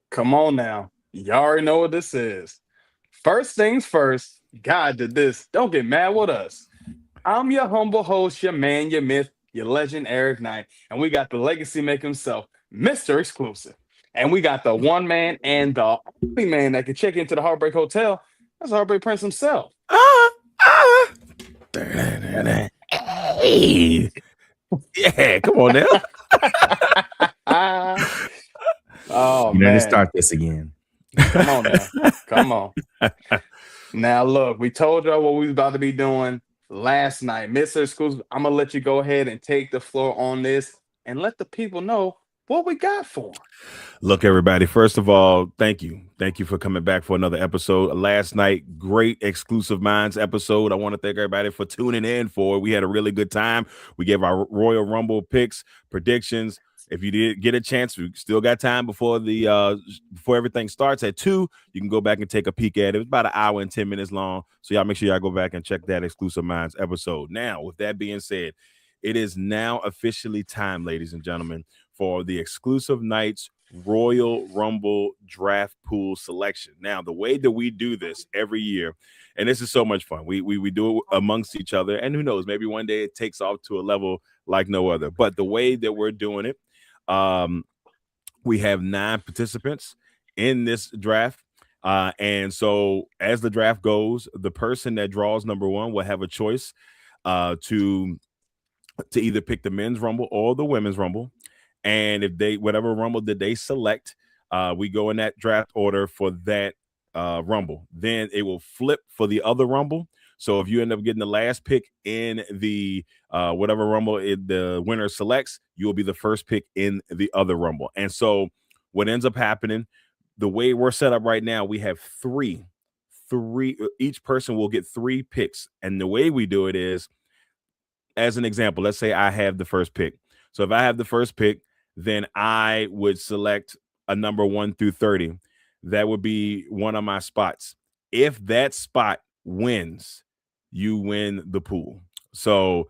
Come on now. You already know what this is. First things first, God did this. Don't get mad with us. I'm your humble host, your man, your myth, your legend, Eric Knight. And we got the legacy maker himself, Mr. Exclusive. And we got the one man and the only man that can check into the Heartbreak Hotel. That's Heartbreak Prince himself. Hey. Yeah, come on now. Oh, You man. need to start this again. Come on now. Come on. Now, look, we told y'all what we was about to be doing last night. Mr. Exclusive, I'm going to let you go ahead and take the floor on this and let the people know what we got for them. Look, everybody, first of all, thank you. Thank you for coming back for another episode. Last night, great Exclusive Minds episode. I want to thank everybody for tuning in for it. We had a really good time. We gave our Royal Rumble picks, predictions. If you did get a chance, we still got time before everything starts at 2. You can go back and take a peek at it. It's about an hour and 10 minutes long. So y'all make sure y'all go back and check that Exclusive Minds episode. Now, with that being said, it is now officially time, ladies and gentlemen, for the Xclusive Knights Royal Rumble draft pool selection. Now, the way that we do this every year, and this is so much fun, we do it amongst each other, and who knows, maybe one day it takes off to a level like no other. But the way that we're doing it, we have 9 participants in this draft. And so as the draft goes, the person that draws number 1 will have a choice to either pick the men's rumble or the women's rumble. And if whatever rumble that they select, we go in that draft order for that rumble. Then it will flip for the other rumble. So if you end up getting the last pick in the whatever rumble the winner selects, you will be the first pick in the other rumble. And so what ends up happening, the way we're set up right now, we have three. Each person will get 3 picks. And the way we do it is, as an example, let's say I have the first pick. So if I have the first pick, then I would select a number 1 through 30. That would be one of my spots. If that spot wins, you win the pool. So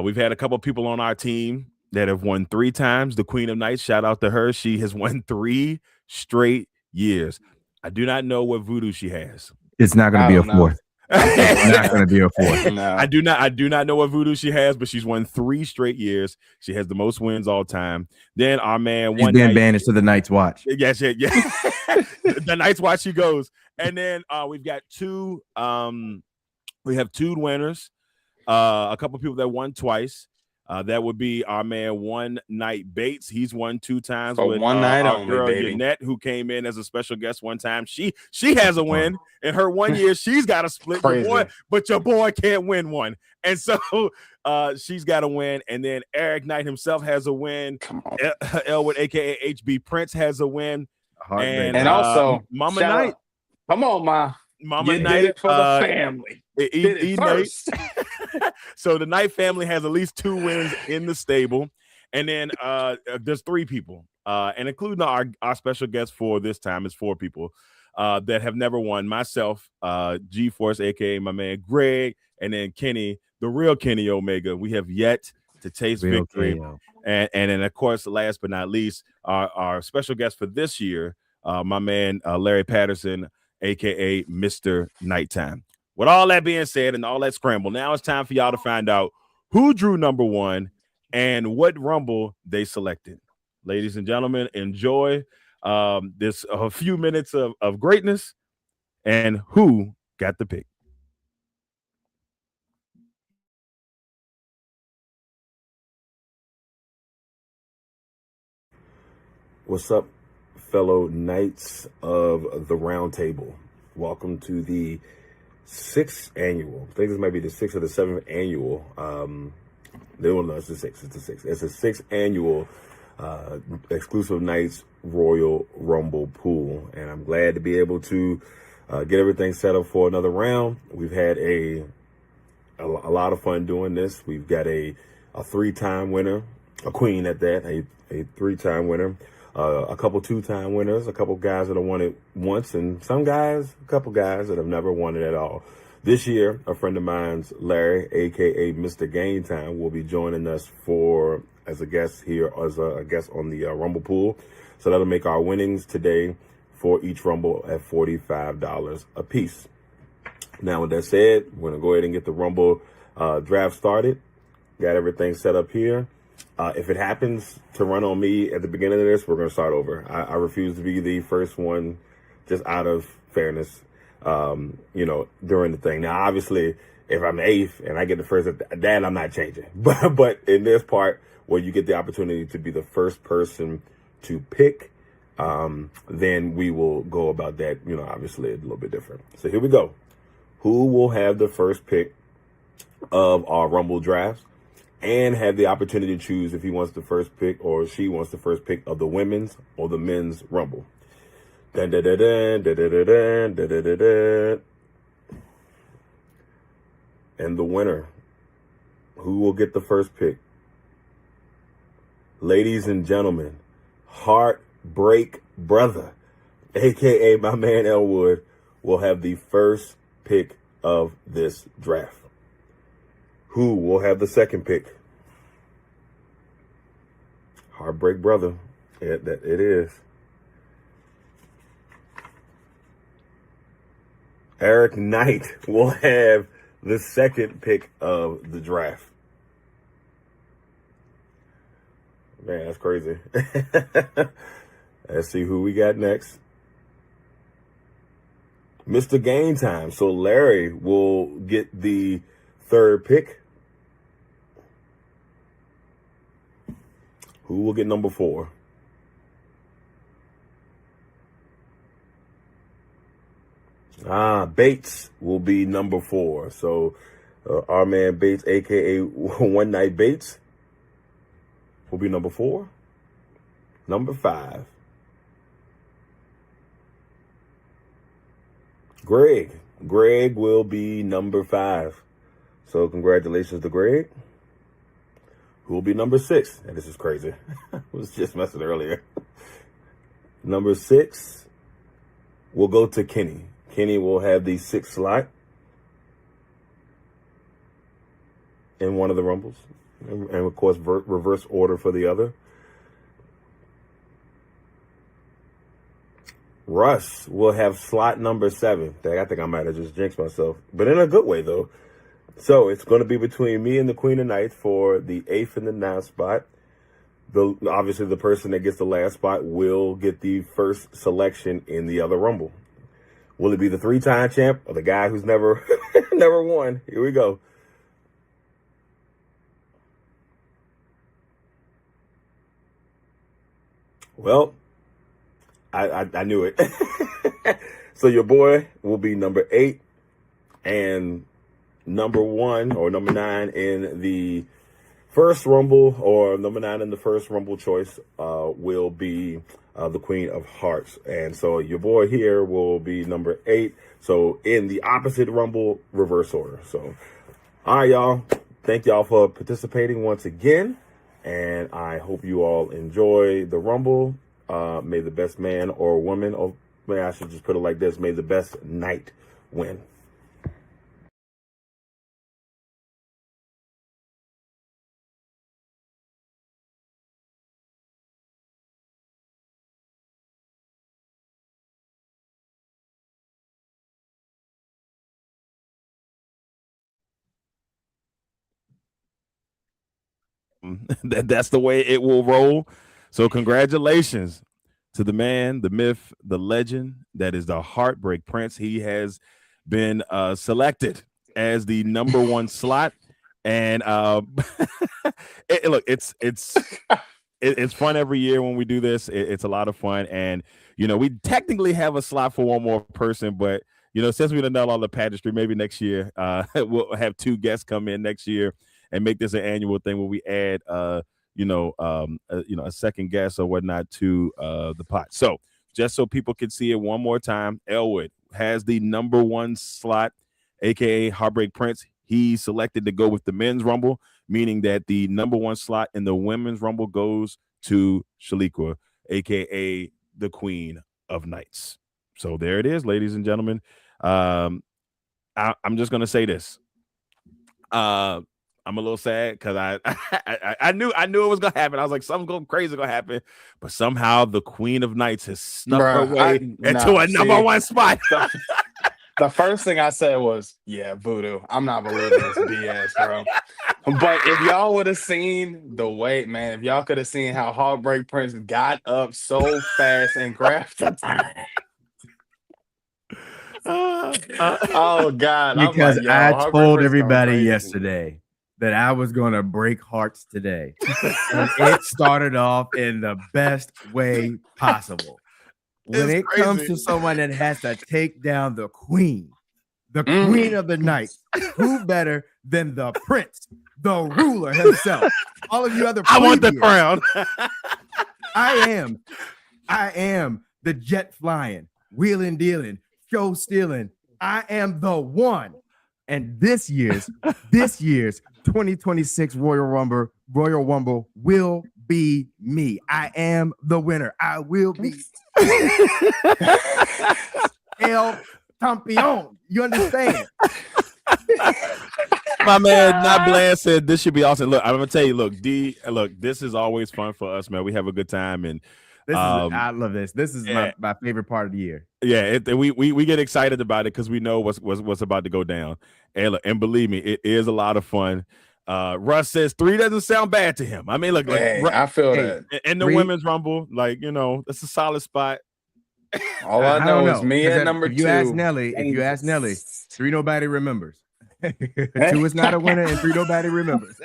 we've had a couple of people on our team that have won 3 times. The Queen of Nights, shout out to her. She has won 3 straight years. I do not know what voodoo she has. It's not going to be a 4th. It's not going to be a 4th. No. I do not know what voodoo she has, but she's won 3 straight years. She has the most wins all time. Then our man, She's been banished to the Night's Watch. Yes, yeah. The Night's Watch she goes. And then we've got 2. We have 2 winners. A couple of people that won twice. That would be our man One Night Bates. He's won 2 times For with one night our only, girl baby. Yannette, who came in as a special guest one time. She has a win in her 1 year. She's got a split, but your boy can't win one, and so she's got a win. And then Eric Knight himself has a win. Come on. Elwood, aka HB Prince, has a win, And also Mama shout Knight. out- Come on, Mama you Knight did it for the family. Did it first. So the Knight family has at least 2 wins in the stable. And then there's 3 people, and including our special guest for this time is 4 people that have never won. Myself, G-Force, aka my man Greg, and then Kenny, the real Kenny Omega. We have yet to taste victory. And then, of course, last but not least, our special guest for this year, my man Larry Patterson, aka Mr. Nighttime. With all that being said and all that scramble, now it's time for y'all to find out who drew number 1 and what rumble they selected. Ladies and gentlemen, enjoy this a few minutes of greatness and who got the pick. What's up, fellow Knights of the Round Table? Welcome to the 6th annual. I think this might be the 6th or the 7th annual. No, it's the 6th. It's the 6th. It's the 6th annual Exclusive Knights Royal Rumble pool, and I'm glad to be able to get everything set up for another round. We've had a lot of fun doing this. We've got a 3-time winner, a queen at that, a 3-time winner, a couple 2-time winners, a couple guys that have won it once, and a couple guys that have never won it at all. This year, a friend of mine's, Larry, aka Mr. Game Time, will be joining us as a guest on the Rumble pool. So that'll make our winnings today for each Rumble at $45 a piece. Now, with that said, we're going to go ahead and get the Rumble draft started. Got everything set up here. If it happens to run on me at the beginning of this, we're going to start over. I refuse to be the first one, just out of fairness, during the thing. Now, obviously, if I'm the 8th and I get the first, that I'm not changing. But in this part, where you get the opportunity to be the first person to pick, then we will go about that, obviously a little bit different. So here we go. Who will have the first pick of our Rumble drafts and have the opportunity to choose if he wants the first pick or she wants the first pick of the women's or the men's Rumble? Dun, dun, dun, dun, dun, dun, dun, dun, dun, dun, dun. And the winner, who will get the first pick? Ladies and gentlemen, Heartbreak Brother, aka my man Elwood, will have the first pick of this draft. Who will have the second pick? Heartbreak Brother. It is. Eric Knight will have the second pick of the draft. Man, that's crazy. Let's see who we got next. Mr. Game Time. So Larry will get the third pick. Who will get number 4? Bates will be number 4. So our man Bates, aka One Night Bates, will be number 4. Number 5. Greg will be number 5. So congratulations to Greg. Who will be number 6? And this is crazy. I was just messing earlier. Number 6 will go to Kenny. Kenny will have the 6th slot in one of the Rumbles. And of course, reverse order for the other. Russ will have slot number 7. I think I might have just jinxed myself, but in a good way, though. So it's going to be between me and the Queen of Knights for the 8th and the 9th spot. Obviously, the person that gets the last spot will get the first selection in the other Rumble. Will it be the 3-time champ or the guy who's never never won? Here we go. Well, I knew it. So your boy will be number 8 and number 1 or number 9 in the first Rumble, or number 9 in the first Rumble choice will be the Queen of Hearts. And so your boy here will be number 8. So in the opposite Rumble, reverse order. So, all right, y'all. Thank y'all for participating once again. And I hope you all enjoy the Rumble. May the best man or woman, or maybe I should just put it like this, may the best knight win. That's the way it will roll. So congratulations to the man, the myth, the legend that is the Heartbreak Prince. He has been selected as the number 1 slot. And look, it's fun every year when we do this. It's a lot of fun. And, we technically have a slot for one more person, but, since we done all the pageantry, maybe next year we'll have 2 guests come in next year and make this an annual thing where we add, a second guest or whatnot to the pot. So just so people can see it one more time, Elwood, has the number 1 slot, aka Heartbreak Prince. He selected to go with the men's rumble, meaning that the number 1 slot in the women's rumble goes to Shaliqua, aka the Queen of Knights. So there it is, ladies and gentlemen. I'm just gonna say this. I'm a little sad because I knew it was gonna happen. I was like, something crazy gonna happen, but somehow the Queen of Knights has snuck her way into a number 1 spot. The first thing I said was, yeah, voodoo. I'm not believing this BS, bro. But if y'all would have seen the wait, man, if y'all could have seen how Heartbreak Prince got up so fast and grabbed the time. Oh, God. Because I told everybody yesterday that I was going to break hearts today. And it started off in the best way possible. When it comes to someone that has to take down the queen of the night, who better than the prince, the ruler himself? All of you other I want the crown. I am the jet flying, wheeling dealing, show stealing. I am the one. And this year's 2026 Royal Rumble will be me. I am the winner. I will be El Campeon. You understand? My man, not Bland said this should be awesome. Look, I'm gonna tell you, look, this is always fun for us, man. We have a good time, and I love this. This is my favorite part of the year. Yeah, we get excited about it because we know what's about to go down. And believe me, it is a lot of fun. Russ says 3 doesn't sound bad to him. I mean, look, I feel that. In the women's rumble, that's a solid spot. All I know is me at number 2. If you ask Nelly, 3 nobody remembers. 2 is not a winner, and 3 nobody remembers.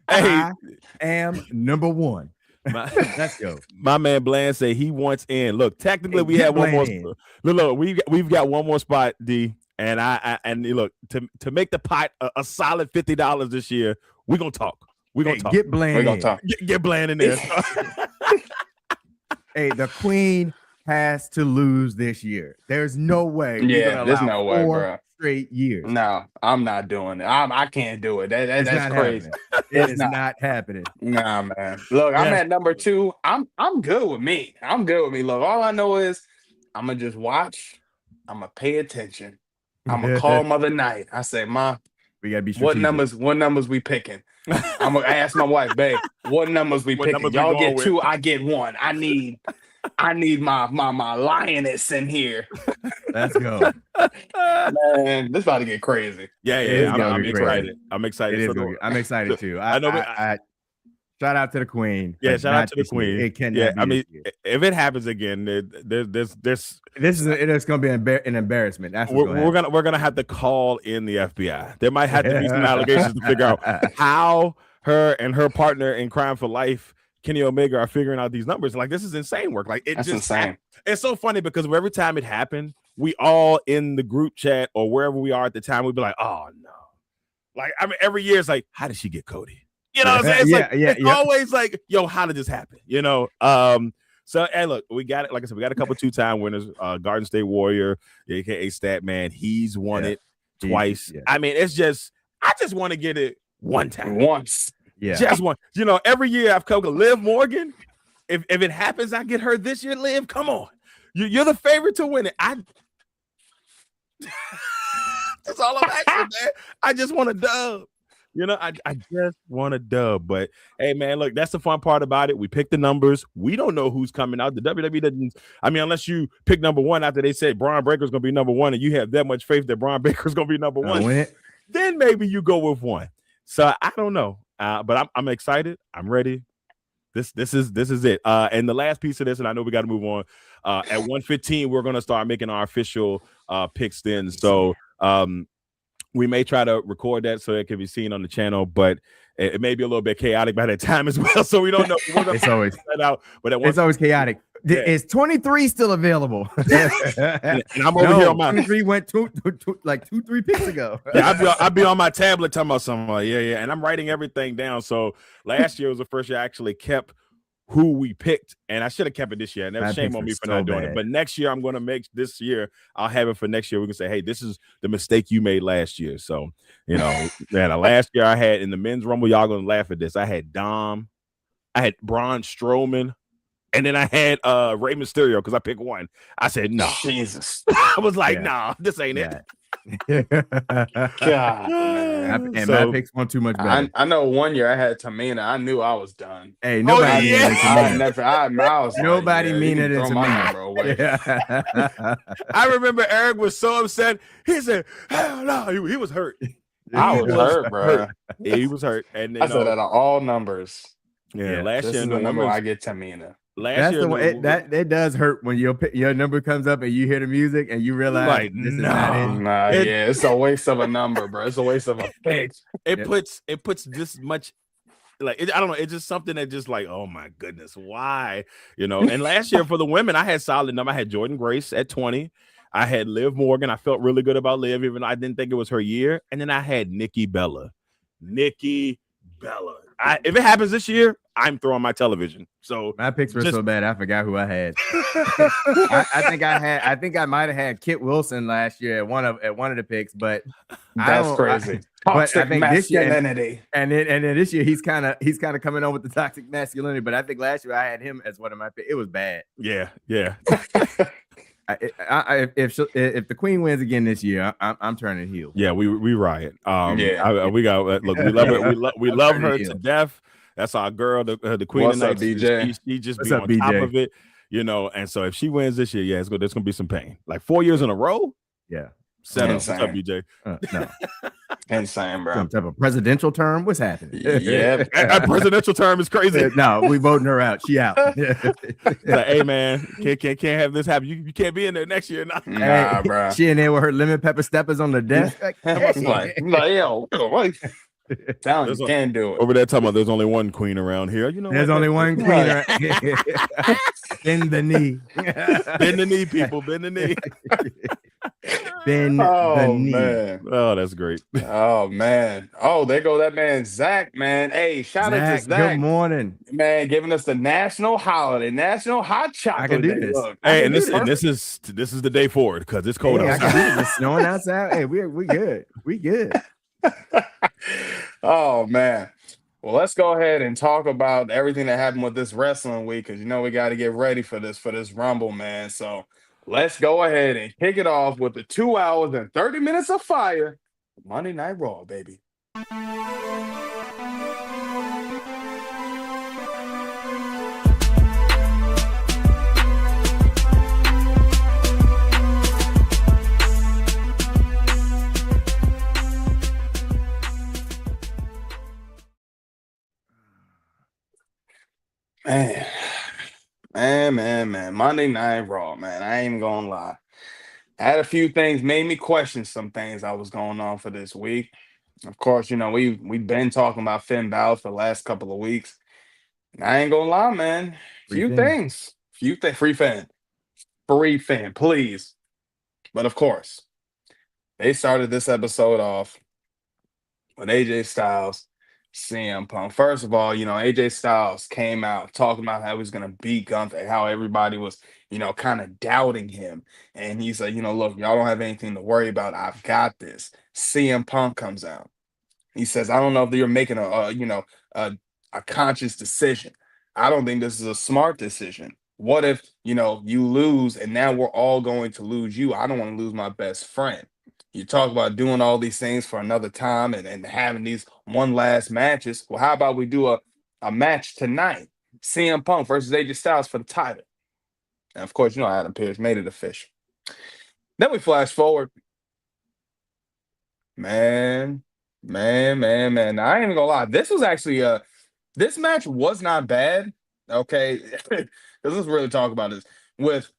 I am number 1. Let's go. My man Bland said he wants in. Look, technically we have one more. Look, we've got one more spot, D. And look, to make the pot a solid $50 this year, we're gonna talk. We're gonna talk. Get Bland. We're gonna talk. Get Bland in there. Hey, the Queen has to lose this year. There's no way. Yeah, there's no way, bro. Straight years. No, I'm not doing it. I can't do it. That's crazy. It's not happening. Nah, man. Look, I'm at number 2. I'm good with me. Look, all I know is I'm gonna just watch. I'm gonna pay attention. I'm gonna call Mother Night. I say, Ma, we gotta be strategic. What numbers we picking? I'm gonna ask my wife, babe, what numbers we picking? Y'all get 2, I get 1. I need my lioness in here. Let's go. Man, this about to get crazy. Yeah. I'm excited. I'm excited. I'm excited too. I know. Shout out to the Queen. Yeah, shout out to the Queen. It cannot be. I mean, if it happens again, there's it's going to be an embarrassment. That's we're gonna have to call in the FBI. There might have to be some allegations to figure out how her and her partner in crime for life, Kenny Omega, are figuring out these numbers. Like, this is insane work. Like, that's insane. It's so funny because every time it happened, we all in the group chat or wherever we are at the time, we'd be like, oh no. Like, I mean, every year it's like, how did she get Cody? You know what I'm saying? It's always like, yo, how did this happen? You know? So, hey, look, we got it. Like I said, we got a couple 2-time winners. Garden State Warrior, aka Statman, he's won it twice. I mean, I just want to get it one time. Once. Yeah. Just one. You know, every year I've come to Liv Morgan. If it happens, I get her this year, Liv. Come on. You're the favorite to win it. That's all I'm asking, man. I just want a dub. You know, I just want a dub. But hey, man, look, that's the fun part about it. We pick the numbers. We don't know who's coming out. The WWE doesn't. I mean, unless you pick number 1 after they said Braun Breaker's going to be number 1, and you have that much faith that Braun Breaker's going to be number 1, then maybe you go with 1. So I don't know, but I'm excited. I'm ready. This is it. And the last piece of this, and I know we got to move on. At 1:15, we're going to start making our official picks then. So we may try to record that so it can be seen on the channel, but it may be a little bit chaotic by that time as well. So we don't know. It's always out, but it's always chaotic. Yeah. Is 23 still available? And I'm over here on my 23 went 2-3 picks ago. Yeah, I'd be on my tablet talking about something. And I'm writing everything down. So last year was the first year I actually kept who we picked, and I should have kept it this year. And that's My shame picks on were me for so not doing it. bad. But next year, I'm going to make this year. I'll have it for next year. We can say, hey, this is the mistake you made last year. So, you know, man, last year I had in the men's rumble, y'all going to laugh at this. I had Dom, I had Braun Strowman, and then I had Rey Mysterio because I picked one. I said, no. Jesus. I was like, nah, this ain't it. God, man. And So- my picks weren't too much better. I know one year I had Tamina. I knew I was done. Hey, nobody yeah. meaner than I Tamina. never. I was like, Nobody yeah, you meaner can than throw my Tamina. number away. I remember Eric was so upset. He said, hell no, he was hurt. I He was hurt, bro. Yeah, he was hurt. And I said out of all numbers, yeah, last this year is in the the number I women's, get Tamina. last That's year the one. It does hurt when your number comes up and you hear the music and you realize Like, this is no. not it. Nah, yeah, it's a waste of a number, bro. It's a waste of a pick. it puts this much, like, I don't know, it's just something that just like, oh my goodness, why? You know, and last year for the women, I had solid number. I had Jordan Grace at 20. I had Liv Morgan. I felt really good about Liv, even though I didn't think it was her year. And then I had Nikki Bella. If it happens this year, I'm throwing my television. So My picks were Just- so bad, I forgot who I had. I think I might have had Kit Wilson last year at one of the picks, but That's crazy. but I Toxic think this year- masculinity. and then this year he's kind of coming on with the toxic masculinity. But I think last year I had him as one of my picks. It was bad. yeah. If the queen wins again this year, I'm turning heel. Yeah, we riot. Yeah. We got look. We love her. We love her heel. to death. That's our girl, the queen What's of up, nights. BJ? She just What's be up, on top BJ? of it, you know. And so if she wins this year, yeah, there's gonna be some pain. Like 4 years in a row. Yeah. Set up. What's Insane. up, BJ? No. Insane, bro. Some type of presidential term. What's happening? Yeah. That presidential term is crazy. No, we voting her out. She out. It's like, hey man, can't have this happen. You can't be in there next year. Nah. Nah, bro. She in there with her lemon pepper steppers on the desk. like, yo, what? Telling you, There's a- can't do it. Over there talking about there's only one queen around here. You know, There's what? only one queen. Right. Bend the knee. Bend the knee, people. Bend the knee. Bend the Oh knee. man. Oh, that's great. Oh man. Oh, there go that man Zach, man. Hey, shout out to Zach, Zach, good morning. man, giving us the national holiday, National Hot Chocolate can do Day. this. Look, Hey, I and can do this is the day forward because it's cold Hey, I outside. can do this. It's snowing outside. Hey, we good. We good. Oh man. Well, let's go ahead and talk about everything that happened with this wrestling week, because you know we got to get ready for this Rumble, man. So let's go ahead and kick it off with the 2 hours and 30 minutes of fire. Monday Night Raw, baby. Man. Monday Night Raw, man. I ain't even gonna lie. I had a few things made me question some things that was going on for this week. Of course, you know, we've been talking about Fnn Balor for the last couple of weeks. I ain't gonna lie, man. Free Few Finn. things. Free Finn. Free Finn, please. But of course, they started this episode off with AJ Styles, CM Punk. First of all, you know, AJ Styles came out talking about how he was going to beat Gunther, how everybody was, you know, kind of doubting him. And he said, you know, look, y'all don't have anything to worry about. I've got this. CM Punk comes out. He says, I don't know if you're making a conscious decision. I don't think this is a smart decision. What if, you know, you lose and now we're all going to lose you? I don't want to lose my best friend. You talk about doing all these things for another time and having these one last matches. Well, how about we do a match tonight? CM Punk versus AJ Styles for the title. And of course, you know, Adam Pearce made it official. Then we flash forward. Man. Now, I ain't even gonna lie. This was actually this match was not bad. Okay. Because let's really talk about this with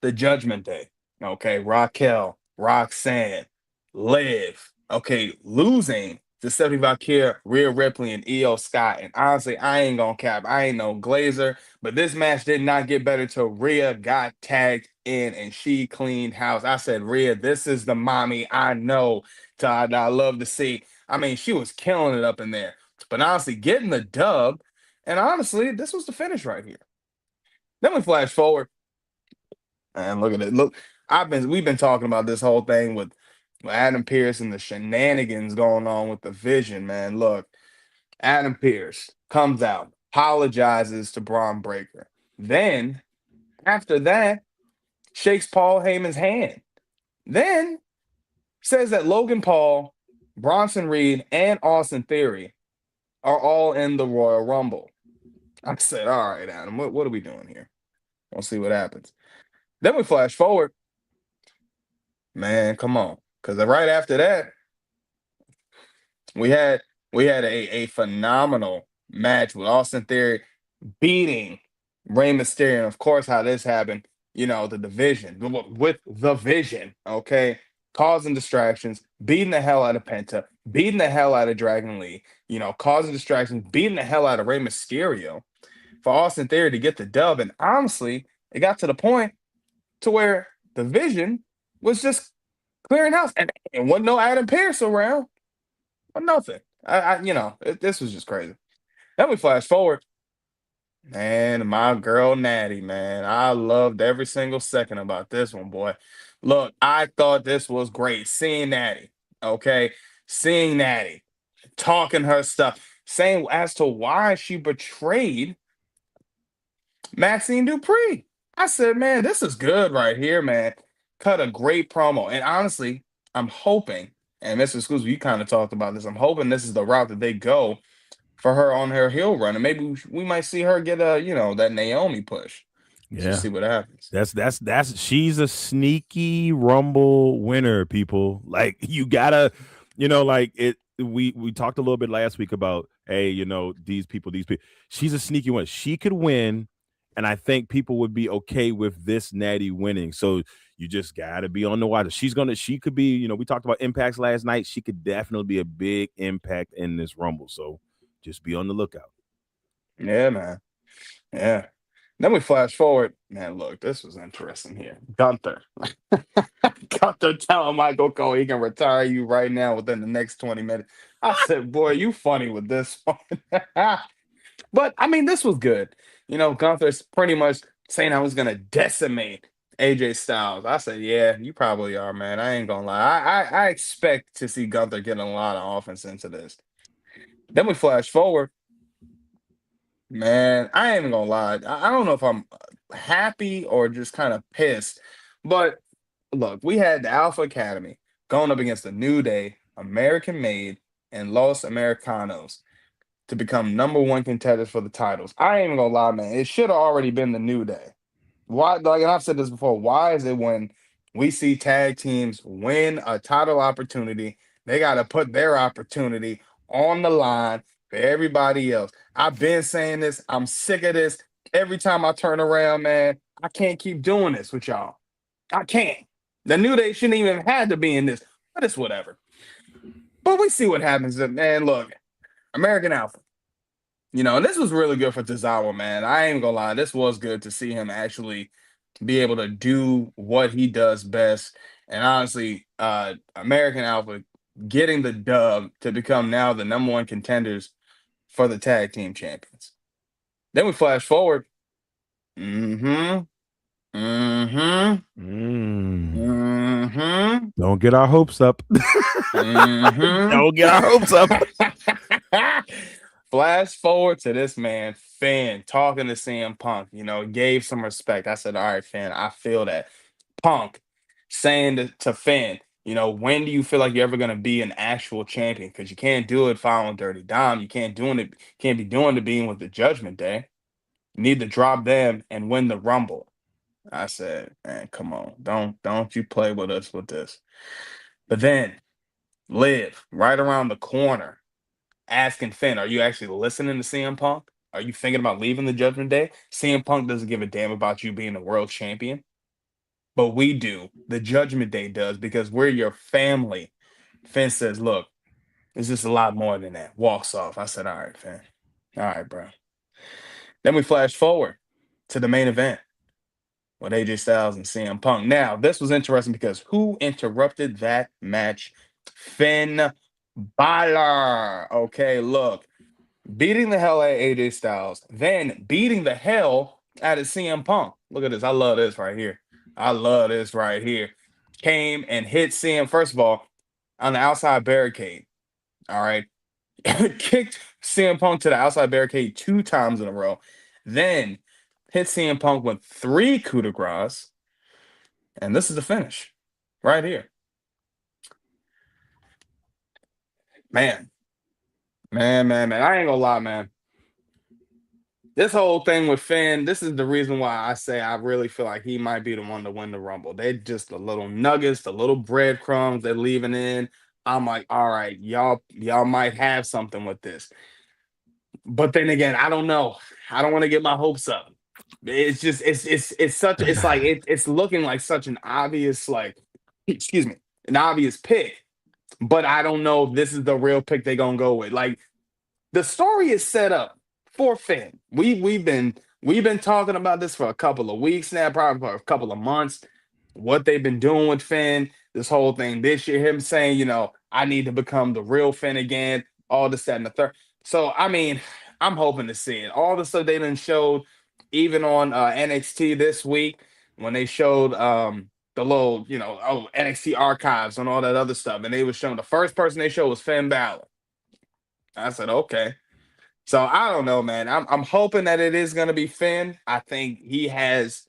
the Judgment Day. Okay, Raquel, Roxanne, Liv. Okay, losing to Stephanie Valkyrie, Rhea Ripley, and Io Scott. And honestly, I ain't gonna cap. I ain't no Glazer, but this match did not get better till Rhea got tagged in and she cleaned house. I said, Rhea, this is the mommy I know that I love to see. I mean, she was killing it up in there. But honestly, getting the dub And honestly, this was the finish right here. Then we flash forward, and look at it. Look, we've been talking about this whole thing with Adam Pearce and the shenanigans going on with the Vision, man. Look, Adam Pearce comes out, apologizes to Braun Breaker. Then, after that, shakes Paul Heyman's hand. Then says that Logan Paul, Bronson Reed, and Austin Theory are all in the Royal Rumble. I said, all right, Adam, what are we doing here? We'll see what happens. Then we flash forward. Man, come on. Because right after that, we had a phenomenal match with Austin Theory beating Rey Mysterio. And of course, how this happened, the division with the Vision, okay, causing distractions, beating the hell out of Penta, beating the hell out of Dragon Lee, causing distractions, beating the hell out of Rey Mysterio for Austin Theory to get the dub. And honestly, it got to the point to where the Vision was just clearing house, and wasn't no Adam Pearce around, or nothing. This was just crazy. Then we flash forward. Man, my girl Natty, man. I loved every single second about this one, boy. Look, I thought this was great. Seeing Natty, okay? Seeing Natty, talking her stuff, saying as to why she betrayed Maxine Dupree. I said, man, this is good right here, man. Cut a great promo. And honestly, I'm hoping, and Mr. Exclusive, you kind of talked about this, I'm hoping this is the route that they go for her on her heel run, and maybe we might see her get that Naomi push. Yeah, just see what happens. That's she's a sneaky Rumble winner, people. Like, you gotta, like it. We talked a little bit last week about, hey, these people. She's a sneaky one. She could win, and I think people would be okay with this Natty winning. So you just gotta be on the watch. She could be. We talked about impacts last night. She could definitely be a big impact in this Rumble. So just be on the lookout. Yeah, man. Yeah. Then we flash forward. Man, look, this was interesting here. Gunther. Gunther telling Michael Cole he can retire you right now within the next 20 minutes. I said, boy, you funny with this one. But, I mean, this was good. Gunther's pretty much saying I was going to decimate AJ Styles. I said, yeah, you probably are, man. I ain't going to lie. I expect to see Gunther get a lot of offense into this. Then we flash forward. Man, I ain't even gonna lie. I don't know if I'm happy or just kind of pissed. But look, we had the Alpha Academy going up against the New Day, American Made, and Los Americanos to become number one contenders for the titles. I ain't even gonna lie, man. It should have already been the New Day. Why? Like, and I've said this before. Why is it when we see tag teams win a title opportunity, they got to put their opportunity on the line for everybody else? I've been saying this. I'm sick of this. Every time I turn around, man, I can't keep doing this with y'all. I can't. The New Day shouldn't even have had to be in this, but it's whatever. But we see what happens. Man, look, American Alpha. And this was really good for Tozawa, man. I ain't gonna lie. This was good to see him actually be able to do what he does best. And honestly, American Alpha getting the dub to become now the number one contenders for the tag team champions. Then we flash forward. Don't get our hopes up. Don't get our hopes up. Flash forward to this man, Finn, talking to CM Punk, gave some respect. I said, all right, Finn, I feel that. Punk saying to Finn, when do you feel like you're ever going to be an actual champion? Because you can't do it following Dirty Dom. You can't be doing it being with the Judgment Day. You need to drop them and win the Rumble. I said, man, come on. Don't you play with us with this. But then Liv, right around the corner, asking Finn, are you actually listening to CM Punk? Are you thinking about leaving the Judgment Day? CM Punk doesn't give a damn about you being a world champion. But we do. The Judgment Day does, because we're your family. Finn says, look, it's just a lot more than that. Walks off. I said, all right, Finn. All right, bro. Then we flash forward to the main event with AJ Styles and CM Punk. Now, this was interesting because who interrupted that match? Fnn Balor. Okay, look. beating the hell out of AJ Styles, then beating the hell out of CM Punk. Look at this. I love this right here. I love this right here. Came and hit CM, first of all, on the outside barricade. All right. Kicked CM Punk to the outside barricade 2 times in a row. Then hit CM Punk with 3 coup de grace. And this is the finish right here. Man. Man. I ain't gonna lie, man. This whole thing with Finn, this is the reason why I say I really feel like he might be the one to win the Rumble. They just the little nuggets, the little breadcrumbs they're leaving in. I'm like, all right, y'all might have something with this. But then again, I don't know. I don't want to get my hopes up. It's just it's looking like such an obvious excuse me, an obvious pick. But I don't know if this is the real pick they're gonna go with. Like the story is set up for Finn. We've been talking about this for a couple of weeks now, probably for a couple of months. What they've been doing with Finn, this whole thing this year, him saying, I need to become the real Finn again, all this, that, and the third. So I mean, I'm hoping to see it. All the stuff they done showed, even on NXT this week, when they showed the little, NXT archives and all that other stuff, and they was showing the first person they showed was Finn Balor. I said, okay. So I don't know, man. I'm hoping that it is going to be Finn. I think he has.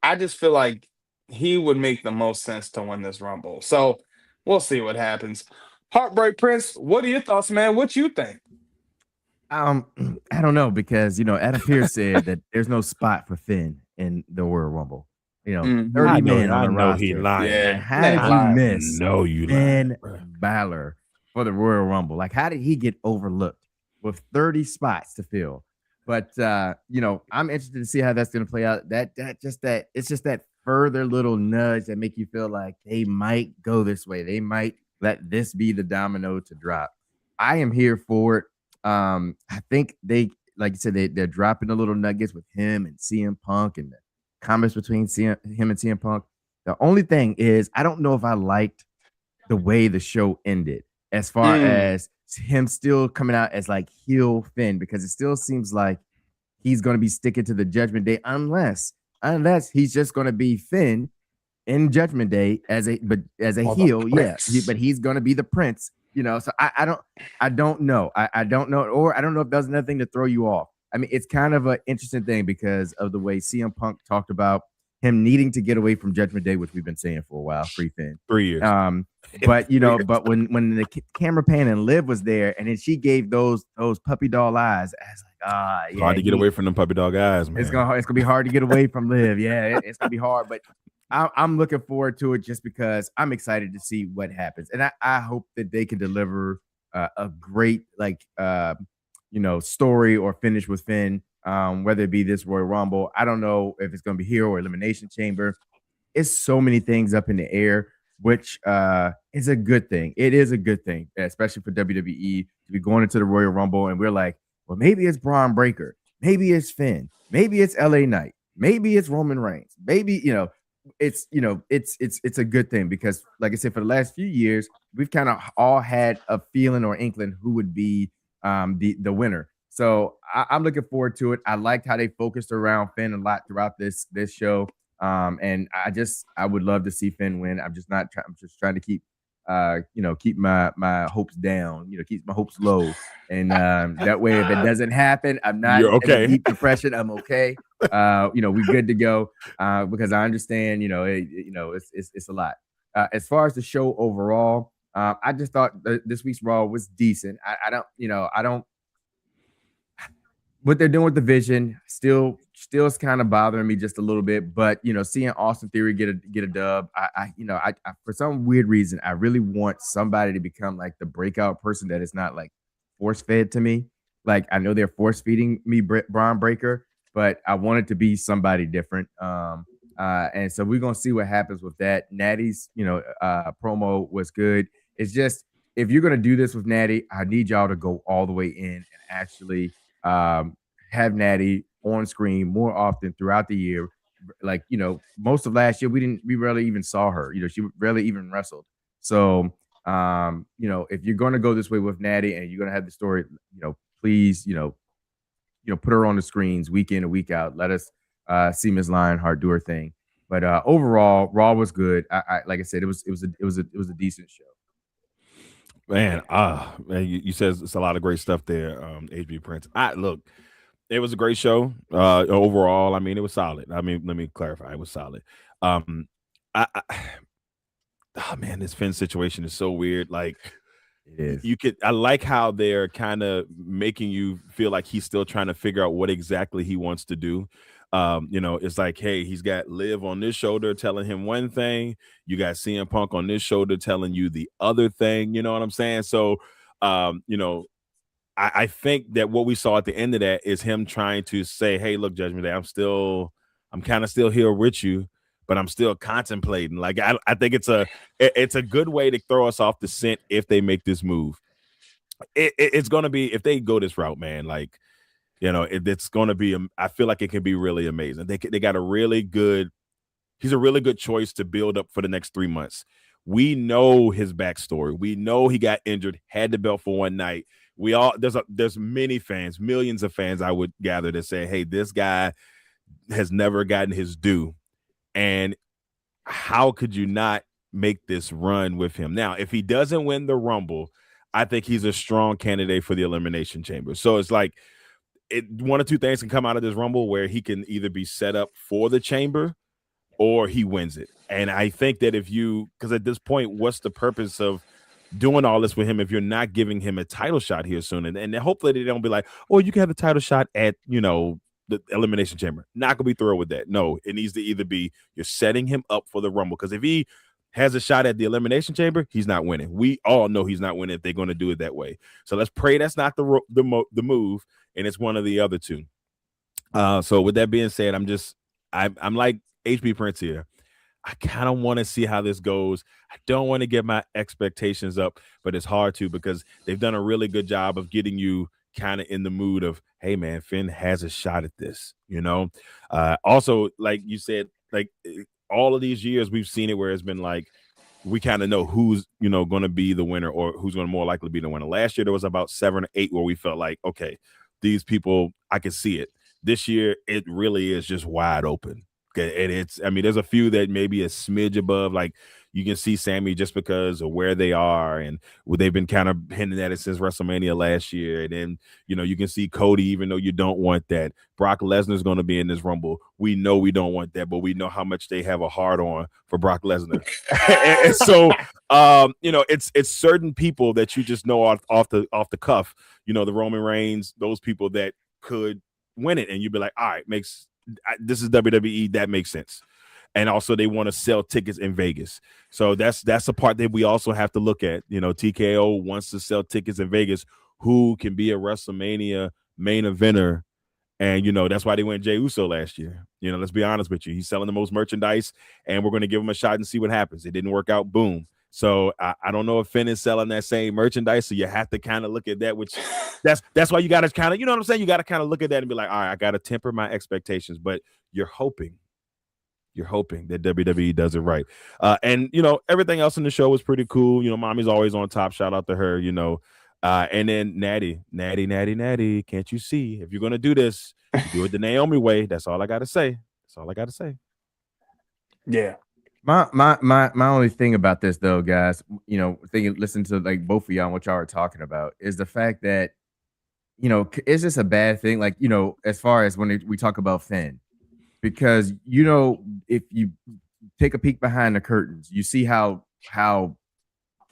I just feel like he would make the most sense to win this Rumble. So we'll see what happens. Heartbreak Prince, what are your thoughts, man? What you think? I don't know, because Adam Pearce said that there's no spot for Finn in the Royal Rumble. 30 men on the roster. He lying. Yeah. How did you miss No, you Finn lying, Balor for the Royal Rumble? Like, how did he get overlooked with 30 spots to fill? But I'm interested to see how that's going to play out. It's just that further little nudge that make you feel like they might go this way. They might let this be the domino to drop. I am here for it. I think they, like you said, they're dropping the little nuggets with him and CM Punk and the comments between him and CM Punk. The only thing is, I don't know if I liked the way the show ended, as far as him still coming out as like heel Finn, because it still seems like he's going to be sticking to the Judgment Day, unless he's just going to be Finn in Judgment Day as a heel, but he's going to be the Prince. So I don't know. I don't know, or I don't know if that's another thing to throw you off. I mean, it's kind of an interesting thing because of the way CM Punk talked about him needing to get away from Judgment Day, which we've been saying for a while, free Finn. 3 years. But but when the camera pan and Liv was there, and then she gave those puppy dog eyes, I was like, hard to get away from them puppy dog eyes, man. It's gonna be hard to get away from Liv. Yeah, it's gonna be hard, but I'm looking forward to it just because I'm excited to see what happens, and I hope that they can deliver a great story or finish with Finn, whether it be this Royal Rumble. I don't know if it's gonna be here or Elimination Chamber. It's so many things up in the air, which is a good thing. It is a good thing, especially for WWE to be going into the Royal Rumble, and we're like, well, maybe it's Braun Breaker, maybe it's Finn, maybe it's LA Knight, maybe it's Roman Reigns, maybe it's a good thing, because like I said, for the last few years, we've kind of all had a feeling or inkling who would be the winner. So I'm looking forward to it. I liked how they focused around Finn a lot throughout this show. And I would love to see Finn win. I'm just trying to keep my hopes down, keep my hopes low. And that way, if it doesn't happen, I'm not in a deep depression. I'm okay. We're good to go, because I understand, it's a lot. As far as the show overall, I just thought this week's Raw was decent. I don't what they're doing with the Vision still is kind of bothering me just a little bit, but seeing Austin Theory get a dub, I for some weird reason, I really want somebody to become like the breakout person that is not like force fed to me. Like, I know they're force feeding me Braun Breaker, but I want it to be somebody different. And so we're gonna see what happens with that. Natty's promo was good. It's just, if you're gonna do this with Natty, I need y'all to go all the way in and actually have Natty on screen more often throughout the year. Like, most of last year we rarely even saw her. She rarely even wrestled. So If you're going to go this way with Natty and you're going to have the story, please, put her on the screens week in and week out. Let us see Ms. Lionheart do her thing. But overall, Raw was good. I like I said, it was a decent show. Man, you said it's a lot of great stuff there, HB Prince. Look, it was a great show. Overall, I mean, it was solid. I mean, let me clarify, it was solid. Man, this Finn situation is so weird. Like, it is. I like how they're kind of making you feel like he's still trying to figure out what exactly he wants to do. It's like, hey, he's got Liv on this shoulder telling him one thing. You got CM Punk on this shoulder telling you the other thing. You know what I'm saying? So, I think that what we saw at the end of that is him trying to say, hey, look, Judgment Day, I'm kind of still here with you, but I'm still contemplating. Like, I think it's a good way to throw us off the scent if they make this move. It's going to be, if they go this route, man, like, it's going to be, I feel like it can be really amazing. They got he's a really good choice to build up for the next 3 months. We know his backstory. We know he got injured, had the belt for one night. There's many fans, millions of fans, I would gather, to say, hey, this guy has never gotten his due. And how could you not make this run with him? Now, if he doesn't win the Rumble, I think he's a strong candidate for the Elimination Chamber. So it's like, one or two things can come out of this Rumble where he can either be set up for the chamber or he wins it. And I think that because at this point, what's the purpose of doing all this with him if you're not giving him a title shot here soon? And hopefully they don't be like, oh, you can have the title shot at, the Elimination Chamber. Not gonna be thrilled with that. No, it needs to either be you're setting him up for the Rumble, because if he has a shot at the Elimination Chamber, he's not winning. We all know he's not winning if they're going to do it that way. So let's pray that's not the move, and it's one of the other two. So with that being said, I'm like HB Prince here. I kind of want to see how this goes. I don't want to get my expectations up, but it's hard to, because they've done a really good job of getting you kind of in the mood of, hey man, Finn has a shot at this, Also, like you said, like all of these years we've seen it where it's been like, we kind of know who's, going to be the winner or who's going to more likely be the winner. Last year, there was about 7 or 8 where we felt like, okay, these people, I can see it. This year, it really is just wide open. Okay, and there's a few that maybe a smidge above, like you can see Sammy just because of where they are, and they've been kind of hinting at it since WrestleMania last year. And then, you can see Cody, even though you don't want that. Brock Lesnar's going to be in this Rumble. We know we don't want that, but we know how much they have a hard on for Brock Lesnar. and so, it's certain people that you just know off the cuff, the Roman Reigns, those people that could win it. And you'd be like, all right, this is WWE, that makes sense. And also they want to sell tickets in Vegas. So that's a part that we also have to look at. TKO wants to sell tickets in Vegas. Who can be a WrestleMania main eventer? And, that's why they went Jey Uso last year. Let's be honest with you. He's selling the most merchandise, and we're going to give him a shot and see what happens. It didn't work out. Boom. So I don't know if Finn is selling that same merchandise. So you have to kind of look at that, which that's why you got to kind of, you know what I'm saying? You got to kind of look at that and be like, all right, I got to temper my expectations, but you're hoping that WWE does it right. And everything else in the show was pretty cool. Mommy's always on top. Shout out to her, and then Natty, can't you see? If you're going to do this, you do it the Naomi way. That's all I got to say. Yeah. My only thing about this though, guys, listen to like both of y'all and what y'all are talking about is the fact that, is this a bad thing? Like, as far as when we talk about Finn, because, if you take a peek behind the curtains, you see how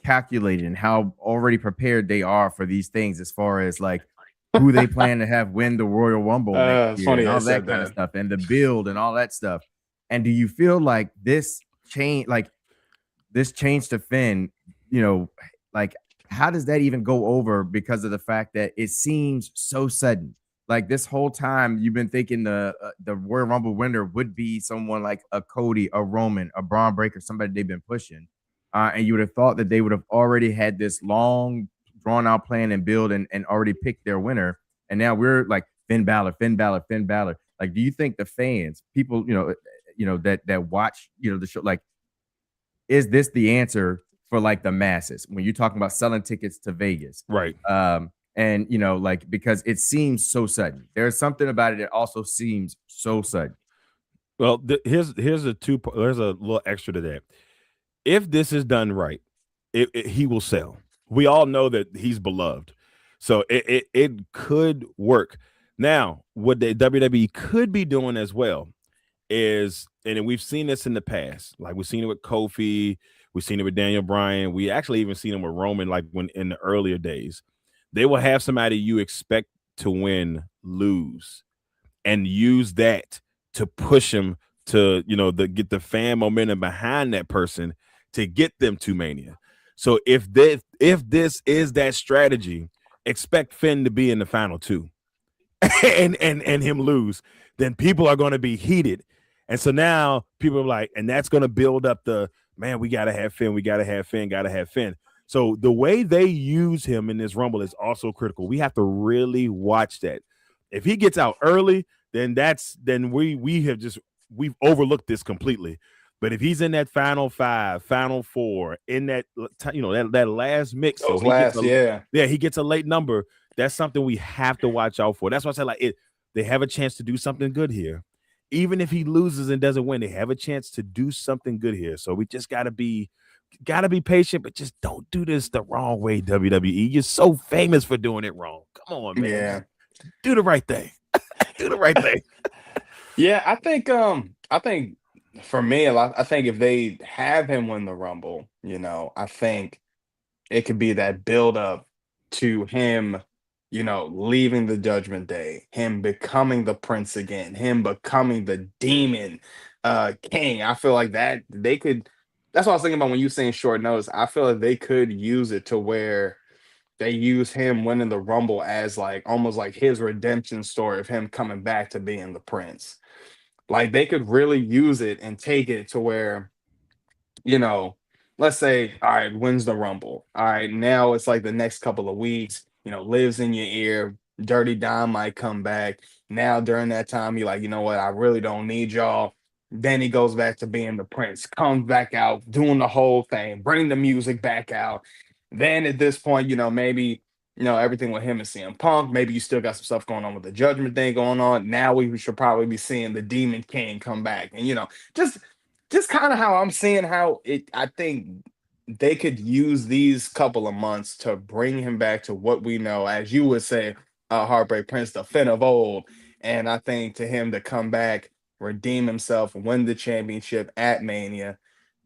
calculated and how already prepared they are for these things, as far as like who they plan to have win the Royal Rumble next year and all that kind of stuff, and the build and all that stuff. And do you feel like this change to Finn, like how does that even go over, because of the fact that it seems so sudden? Like this whole time you've been thinking the Royal Rumble winner would be someone like a Cody, a Roman, a Braun Breaker, somebody they've been pushing, and you would have thought that they would have already had this long drawn out plan and build and already picked their winner. And now we're like Finn Balor. Like, do you think the fans, people, that watch, the show, like, is this the answer for like the masses when you're talking about selling tickets to Vegas. Right. And like because it seems so sudden. There's something about it that also seems so sudden. Well, here's a there's a little extra to that. If this is done right, he will sell. We all know that he's beloved, so it could work. Now, what the WWE could be doing as well is, and we've seen this in the past, like we've seen it with Kofi, we've seen it with Daniel Bryan, we actually even seen it with Roman, like when in the earlier days. They will have somebody you expect to win lose and use that to push him to, get the fan momentum behind that person to get them to Mania. So if this is that strategy, expect Finn to be in the final two and him lose, then people are going to be heated. And so now people are like, and that's going to build up the, man, we got to have Finn. We got to have Finn, got to have Finn. So the way they use him in this Rumble is also critical. We have to really watch that. If he gets out early, then we've overlooked this completely. But if he's in that final 5, final 4, in that that last mix, he gets a late number. That's something we have to watch out for. That's why I said they have a chance to do something good here. Even if he loses and doesn't win, they have a chance to do something good here. So we just gotta be patient, but just don't do this the wrong way, WWE. You're so famous for doing it wrong. Come on, man. Yeah. Do the right thing. Do the right thing. Yeah, I think for me, I think if they have him win the Rumble, I think it could be that build up to him, leaving the Judgment Day, him becoming the Prince again, him becoming the Demon King. I feel like that they could. That's what I was thinking about when you saying short notice. I feel like they could use it to where they use him winning the Rumble as like almost like his redemption story of him coming back to being the Prince. Like they could really use it and take it to where, let's say, all right, wins the Rumble. All right, now it's like the next couple of weeks, lives in your ear. Dirty Dom might come back. Now during that time, you're like, you know what? I really don't need y'all. Then he goes back to being the Prince, comes back out, doing the whole thing, bring the music back out. Then at this point, maybe, everything with him and CM Punk, maybe you still got some stuff going on with the Judgment thing going on. Now we should probably be seeing the Demon King come back. And, just kind of how I'm seeing I think they could use these couple of months to bring him back to what we know, as you would say, Heartbreak Prince, the Finn of old. And I think to him to come back, redeem himself, win the championship at Mania.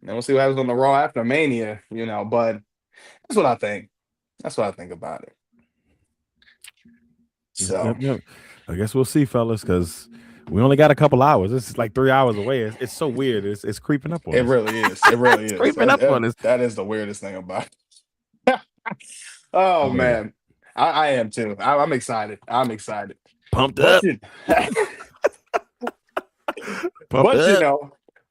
And we'll see what happens on the Raw after Mania, but that's what I think. That's what I think about it. So yep. I guess we'll see, fellas, because we only got a couple hours. This is like 3 hours away. It's so weird. It's creeping up on us. It really is. It really is. Creeping up on us. That is the weirdest thing about it. Oh, man. I am too. I'm excited. Pumped up.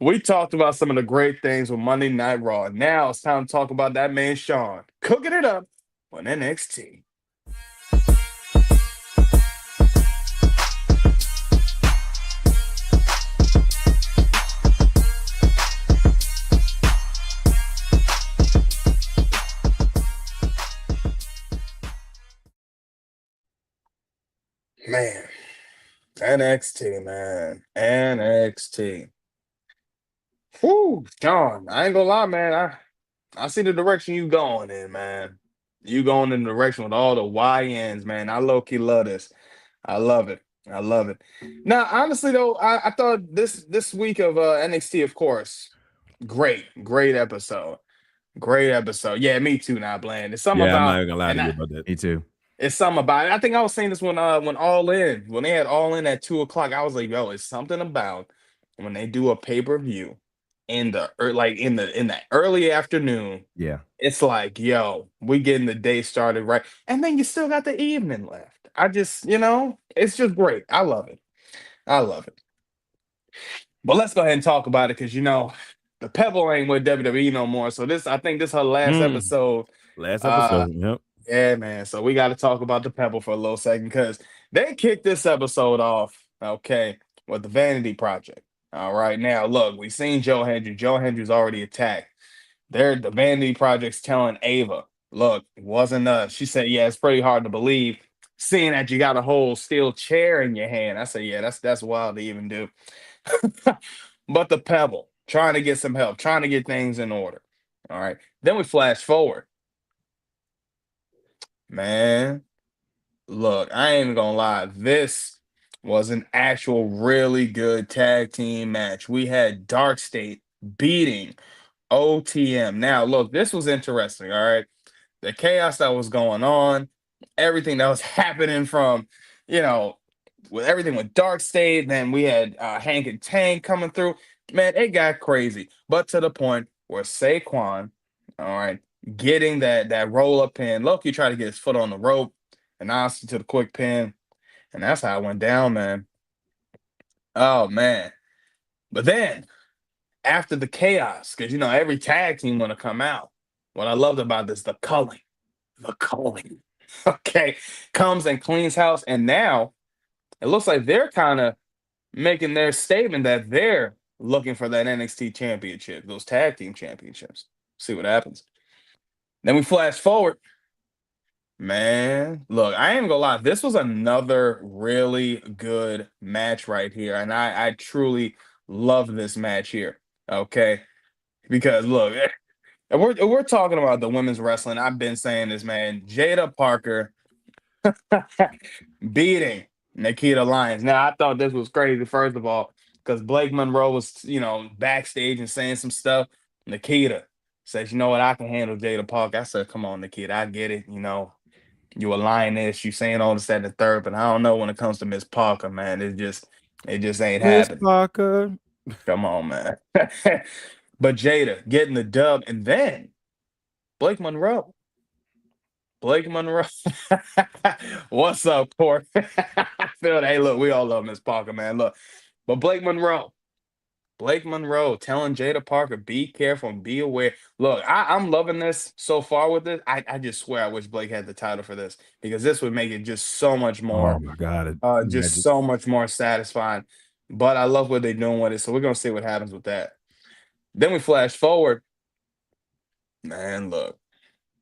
We talked about some of the great things with Monday Night Raw. Now it's time to talk about that man Sean cooking it up on NXT. Man, NXT, man. NXT. Whew, John, I ain't gonna lie, man. I see the direction you going in, man. You going in the direction with all the YNs, man. I low-key love this. I love it. Now, honestly, though, I thought this week of NXT, of course, great episode. Great episode. Yeah, me too, now, Bland. It's something about. I'm not even gonna lie to you about that. Me too. It's something about it. I think I was saying this when All In, when they had All In at 2:00, I was like, yo, it's something about when they do a pay-per-view in the early afternoon. Yeah. It's like, yo, we getting the day started right. And then you still got the evening left. I just, it's just great. I love it. But let's go ahead and talk about it because the Pebble ain't with WWE no more. So I think this is her last episode. Yep. Yeah, man. So we got to talk about the Pebble for a little second because they kicked this episode off, okay, with the Vanity Project. All right. Now, look, we've seen Joe Hendry. Joe Hendry's already attacked the Vanity Project's telling Ava, look, it wasn't us. She said, yeah, it's pretty hard to believe seeing that you got a whole steel chair in your hand. I said, yeah, that's wild to even do. But the Pebble, trying to get some help, trying to get things in order. All right. Then we flash forward. Man, look, I ain't even gonna lie. This was an actual really good tag team match. We had Dark State beating OTM. Now, look, this was interesting. All right. The chaos that was going on, everything that was happening from, you know, with everything with Dark State, then we had Hank and Tank coming through. Man, it got crazy. But to the point where Saquon, all right, getting that roll up pin. Loki tried to get his foot on the rope and honestly to the quick pin. And that's how it went down, man. Oh man. But then after the chaos, because every tag team gonna come out. What I loved about this, the culling. The culling. Okay. Comes and cleans house. And now it looks like they're kind of making their statement that they're looking for that NXT championship, those tag team championships. See what happens. Then we flash forward. Man, look, I ain't gonna lie. This was another really good match right here. And I truly love this match here. Okay. Because look, and we're talking about the women's wrestling. I've been saying this, man. Jada Parker beating Nikita Lyons. Now, I thought this was crazy, first of all, because Blake Monroe was, backstage and saying some stuff. Nikita says, you know what, I can handle Jada Parker. I said, come on, Nikita, I get it. You a lioness, you saying all this, that, and the third, but I don't know when it comes to Miss Parker, man. It just ain't Miss happening. Parker. Come on, man. But Jada getting the dub, and then Blake Monroe. What's up, Court? I feel that. Hey, look, we all love Miss Parker, man. Look, but Blake Monroe telling Jada Parker, be careful and be aware. Look, I'm loving this so far with this. I just swear I wish Blake had the title for this because this would make it just so much more, Oh my God. just so much more satisfying. But I love what they're doing with it. So we're going to see what happens with that. Then we flash forward. Man, look,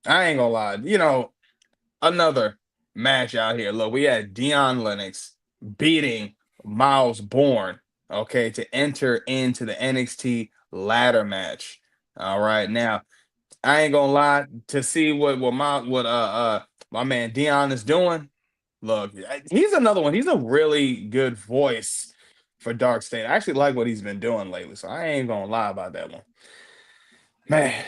I ain't going to lie. Another match out here. Look, we had Dion Lennox beating Miles Bourne, okay, to enter into the NXT ladder match. All right. Now, I ain't gonna lie, to see what my man Dion is doing. Look, he's another one. He's a really good voice for Dark State. I actually like what he's been doing lately, so I ain't gonna lie about that one. Man.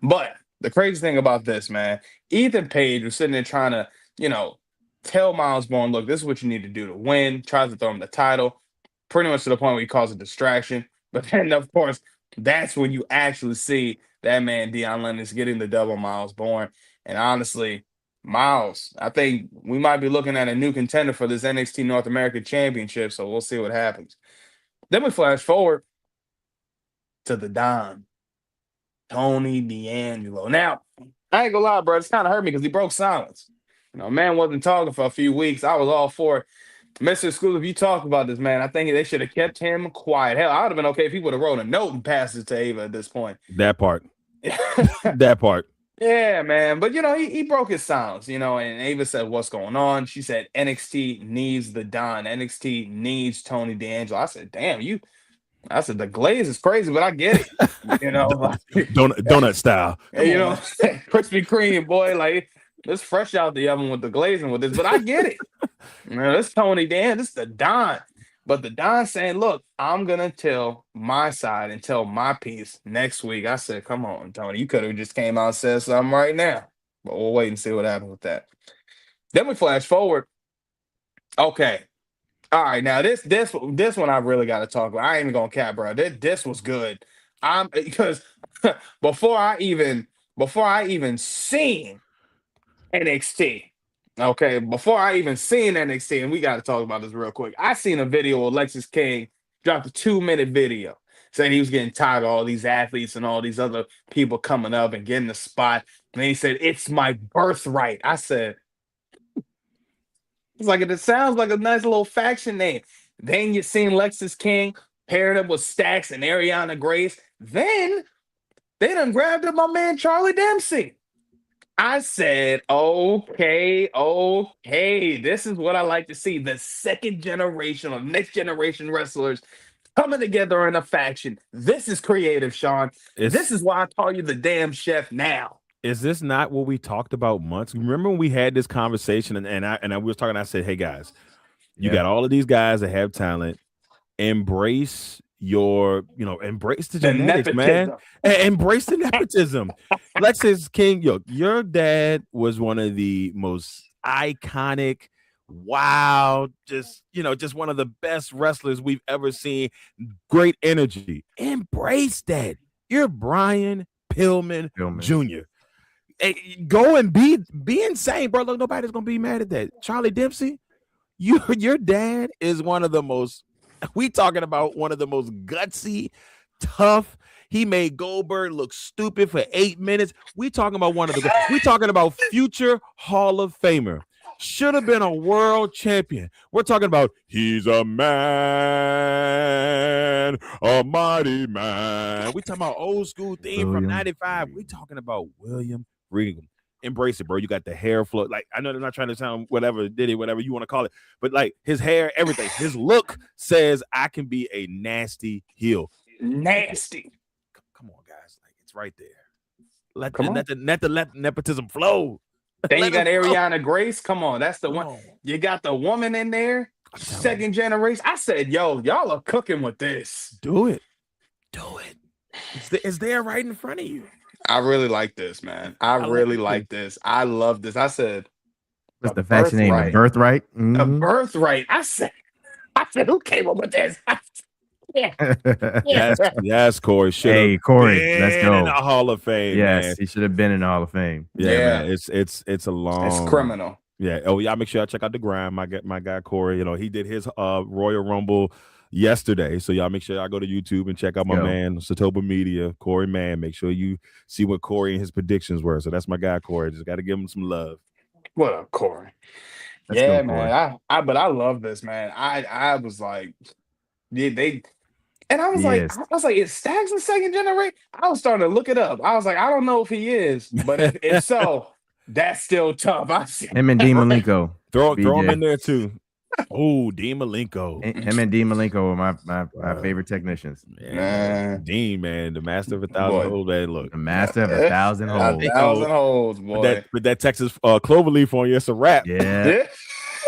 But the crazy thing about this, man, Ethan Page was sitting there trying to, tell Miles Bourne, look, this is what you need to do to win. Tries to throw him the title, pretty much to the point where he calls a distraction. But then, of course, that's when you actually see that man Dion Lennox getting the double Miles Bourne. And honestly, Miles, I think we might be looking at a new contender for this NXT North American Championship. So we'll see what happens. Then we flash forward to the Don. Tony D'Angelo. Now, I ain't gonna lie, bro. It's kind of hurt me because he broke silence. Man wasn't talking for a few weeks. I was all for it. Mr. Xclusive, you talk about this, man. I think they should have kept him quiet. Hell, I would have been okay if he would have wrote a note and passed it to Ava at this point. That part. That part. Yeah, man. But, he broke his silence, and Ava said, what's going on? She said, NXT needs the Don. NXT needs Tony D'Angelo. I said, damn, I said the glaze is crazy, but I get it. Donut style. Krispy Kreme, boy, like it's fresh out the oven with the glazing with this, but I get it. This Tony Dan, this is the Don. But the Don saying, look, I'm gonna tell my side and tell my piece next week. I said, come on, Tony, you could have just came out and said something right now. But we'll wait and see what happens with that. Then we flash forward. Okay. All right, now this one I really got to talk about. I ain't even gonna cap, bro. This was good. Because before I even seen NXT, okay, before I even seen NXT, and we got to talk about this real quick. I seen a video of Alexis King dropped a 2-minute video saying he was getting tired of all these athletes and all these other people coming up and getting the spot, and he said it's my birthright. I said. It's like it sounds like a nice little faction name. Then you seen Lexis King paired up with Stax and Ariana Grace. Then They done grabbed up my man Charlie Dempsey. I said, okay, this is what I like to see. The second generation of next generation wrestlers coming together in a faction. This is creative, Sean. This is why I call you the damn chef now. Is this not what we talked about months? Remember when we had this conversation and I was talking, I said, hey guys, you got all of these guys that have talent. Embrace embrace the genetics, man. Embrace the nepotism. Lexus King, your dad was one of the most iconic, wild, just one of the best wrestlers we've ever seen. Great energy. Embrace that. You're Brian Pillman Jr. Hey, go and be insane, bro. Look, nobody's gonna be mad at that. Charlie Dempsey, your dad is one of the most. We talking about one of the most gutsy, tough. He made Goldberg look stupid for 8 minutes. We talking about we talking about future Hall of Famer. Should have been a world champion. We're talking about he's a man, a mighty man. We talking about old school theme from '95. We talking about William Regal. Embrace it, bro. You got the hair flow. Like, I know they're not trying to sound whatever you want to call it, but like his hair, everything, his look says I can be a nasty heel. Nasty. Come on, guys. Like, it's right there. Let the nepotism flow. Then you got Ariana Grace. Come on, that's the one. You got the woman in there, second generation. I said, y'all are cooking with this. Do it. It's there right in front of you. I really like this, man. I really like this. I love this. I said, what's the fashion name? The Birthright? Mm-hmm. The Birthright. I said, who came up with this? Yes, Corey. Hey, Corey, let's go. In the Hall of Fame. Yes, man. He should have been in the Hall of Fame. Yeah. Man. It's a long. It's criminal. Yeah. Oh, y'all make sure y'all check out the grind. My guy Corey. He did his Royal Rumble yesterday. So y'all make sure y'all go to YouTube and check out my man, Satoba Media, Corey Man. Make sure you see what Corey and his predictions were. So that's my guy, Corey. Just got to give him some love. What up, Corey? Let's go, man. But I love this, man. I was like, I was like, is Staggs the second generation? I was starting to look it up. I was like, I don't know if he is, but if so, that's still tough. Him and Dean Malenko. Throw him in there too. Oh, Dean Malenko. Him and Dean Malenko are my favorite technishans. Man. Dean, man, the master of 1,000 holes. Man, look, the master of 1,000 holes. 1,000 holes, boy. With that Texas cloverleaf on you, it's a wrap. Yeah.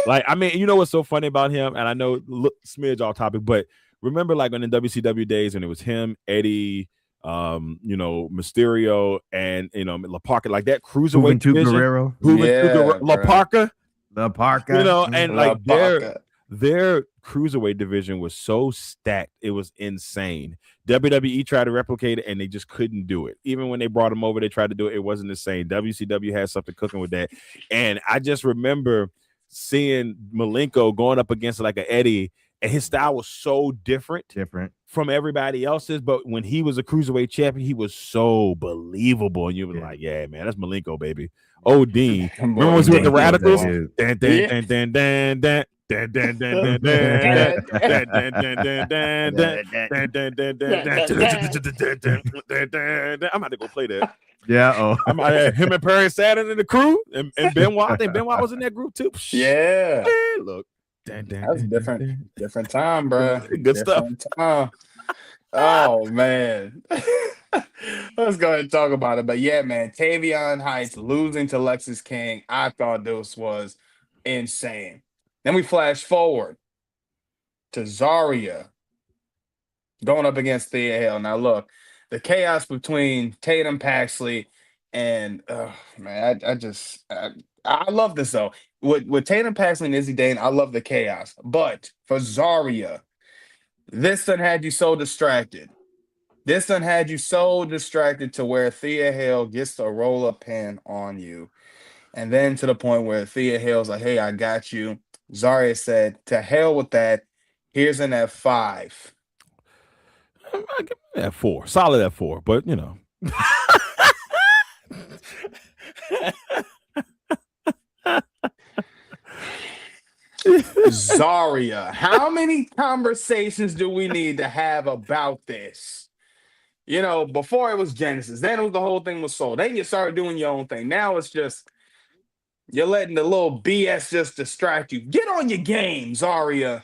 Like, I mean, you know what's so funny about him? And I know, smidge off topic, but remember, like, on the WCW days, and it was him, Eddie, Mysterio, and La Parka, like that cruiserweight division. Guerrero. La Parka. And like their cruiserweight division was so stacked, it was insane. WWE tried to replicate it and they just couldn't do it. Even when they brought them over, they tried to do it. It wasn't the same. WCW had something cooking with that. And I just remember seeing Malenko going up against like an Eddie, and his style was so different from everybody else's. But when he was a cruiserweight champion, he was so believable. And you were like, yeah, man, that's Malenko, baby. Oh, Dean. Remember when he was with the Radicals? I'm about to go play that. Yeah. Him and Perry Saturn in the crew, and Benoit. I think Benoit was in that group too. Yeah. Look. That's different time, bro. Good stuff. Time. Oh man. Let's go ahead and talk about it. But yeah, man, Tavion Heights losing to Lexis King. I thought this was insane. Then we flash forward to Zarya going up against Thea Hale. Now look, the chaos between Tatum Paxley and man, I love this though. With Tatum Paxley and Izzy Dane, I love the chaos. But for Zarya, this done had you so distracted. This done had you so distracted to where Thea Hale gets to roll a pin on you. And then to the point where Thea Hale's like, hey, I got you. Zarya said, to hell with that. Here's an F5. I give that 4. Solid F4, but you know. Zarya, how many conversations do we need to have about this? You know, before it was Genesis, then it was the whole thing was Soul. Then you started doing your own thing. Now it's just you're letting the little BS just distract you. Get on your game, Zarya.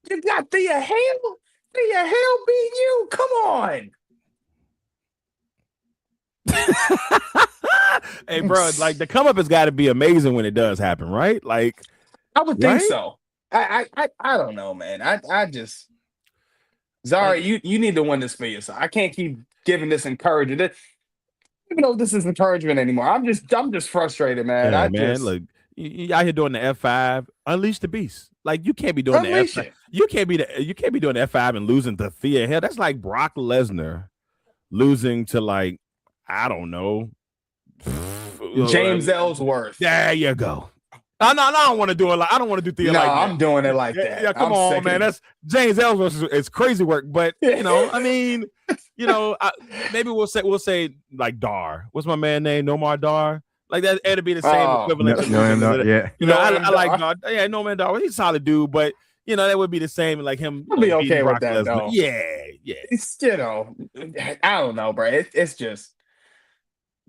You got Thea Hale. Thea Hale being you. Come on. Hey, bro, like the come up has got to be amazing when it does happen, right? Like, I would think right? so. I don't know, man. I just Zarya, you need to win this for yourself. I can't keep giving this encouragement. Even though this is encouragement anymore. I'm just frustrated, man. Yeah, man. Look, you out here doing the F5, unleash the beast. Like you can't be doing the F5. You can't be doing the F5 and losing to Thea Hale. That's like Brock Lesnar losing to like, I don't know, James Ellsworth. There you go. No, I don't want to do it. I don't want to do Thea like that. I'm doing it like that. Yeah, come on, man. That's James Ellsworth. It's crazy work, but you know, I mean, you know, maybe we'll say like Dar. What's my man name? Nomar Dar. Like that. It'd be the same equivalent. Yeah. You know, I like Dar. Yeah, Nomar Dar. He's a solid dude, but you know that would be the same. Like him. I'll be okay with that, though. Yeah. It's I don't know, bro. It's just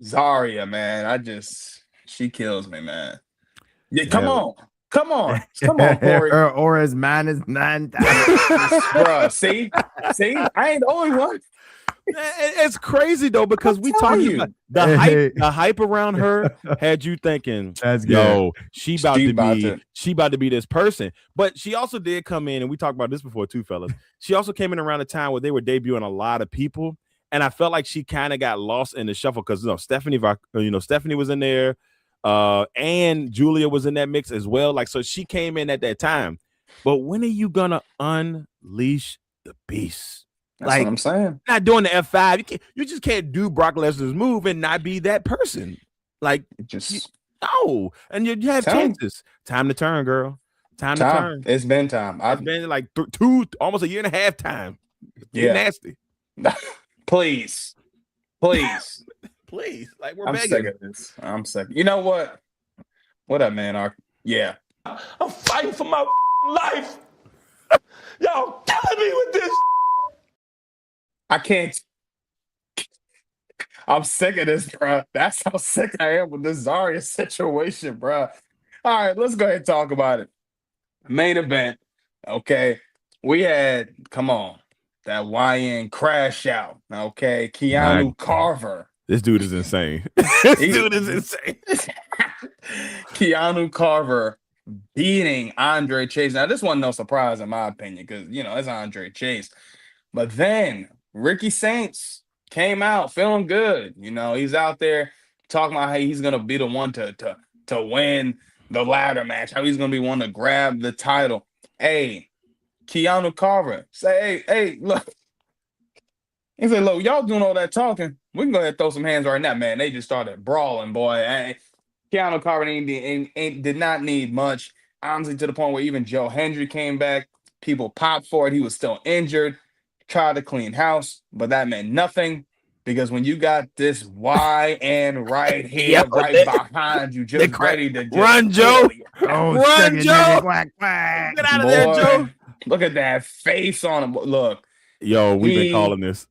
Zarya, man. She kills me, man. Yeah, come on, Corey. Or as -9,000. Bro, see, I ain't the only one. It's crazy though because we talking about the hype around her had you thinking, yo, she about to be this person. But she also did come in, and we talked about this before too, fellas. She also came in around the time where they were debuting a lot of people, and I felt like she kind of got lost in the shuffle because Stephanie was in there. And Julia was in that mix as well. Like, so she came in at that time. But when are you gonna unleash the beast? That's what I'm saying. Not doing the F5. You just can't do Brock Lesnar's move and not be that person. Like, no. And you have chances. Time to turn, girl. Time to turn. It's been time. It's been like almost a year and a half time. Yeah, nasty. Please. Please, like we're begging. Sick of this. I'm sick. You know what? What up, man? Yeah. I'm fighting for my life. Y'all killing me with this. I can't. I'm sick of this, bro. That's how sick I am with this Zarya situation, bro. All right, let's go ahead and talk about it. Main event. Okay. We had, come on, that YN crash out. Okay. Keanu Carver. This dude is insane. Keanu Carver beating Andre Chase. Now, this wasn't no surprise in my opinion because, it's Andre Chase. But then Ricky Saints came out feeling good. He's out there talking about how he's going to be the one to win the ladder match, how he's going to be one to grab the title. Hey, Keanu Carver, say, hey, look. He said, look, y'all doing all that talking. We can go ahead and throw some hands right now, man. They just started brawling, boy. Keanu Carver did not need much. Honestly, to the point where even Joe Hendry came back. People popped for it. He was still injured. Tried to clean house, but that meant nothing because when you got this YN right here, behind you, just ready to run, Joe. Run, Joe. Get out of there, Joe. Look at that face on him. Look. Yo, we've been calling this.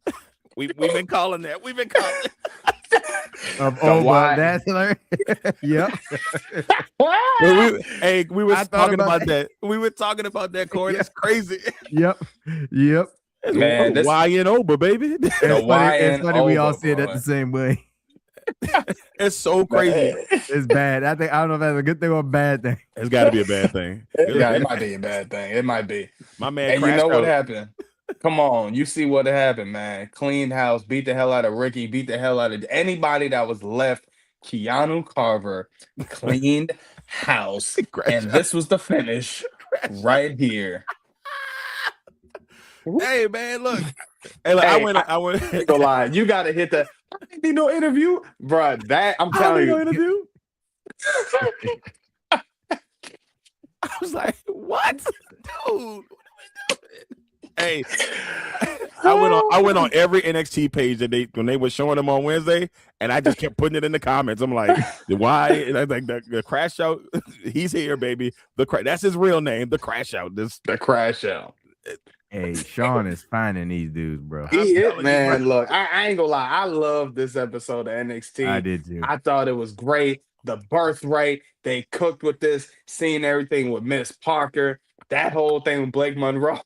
We've been calling that. We've been calling it. That's hilarious. Yep. We were talking about that. We were talking about that, Corey. That's crazy. Yep. Man, YN over, baby. It's funny we all see it the same way. It's so crazy. It's bad. I don't know if that's a good thing or a bad thing. It's got to be a bad thing. It might be a bad thing. It might be. My man, and you know what happened? Come on, you see what happened, man. Cleaned house, beat the hell out of Ricky, beat the hell out of anybody that was left. Keanu Carver cleaned house, and this was the finish right here. Hey, man, look. Hey, look, I went. Go lie. You got to hit that. I didn't need no interview, bro. That I'm telling you. Interview? I was like, what, dude? Hey, I went on every NXT page that when they were showing them on Wednesday, and I just kept putting it in the comments. I'm like, why? And I like the crash out. He's here, baby. That's his real name. The crash out. The crash out. Hey, Sean is finding these dudes, bro. He is, man. Look, I ain't gonna lie. I love this episode of NXT. I did too. I thought it was great. The birthright, they cooked with this, seeing everything with Miss Parker, that whole thing with Blake Monroe.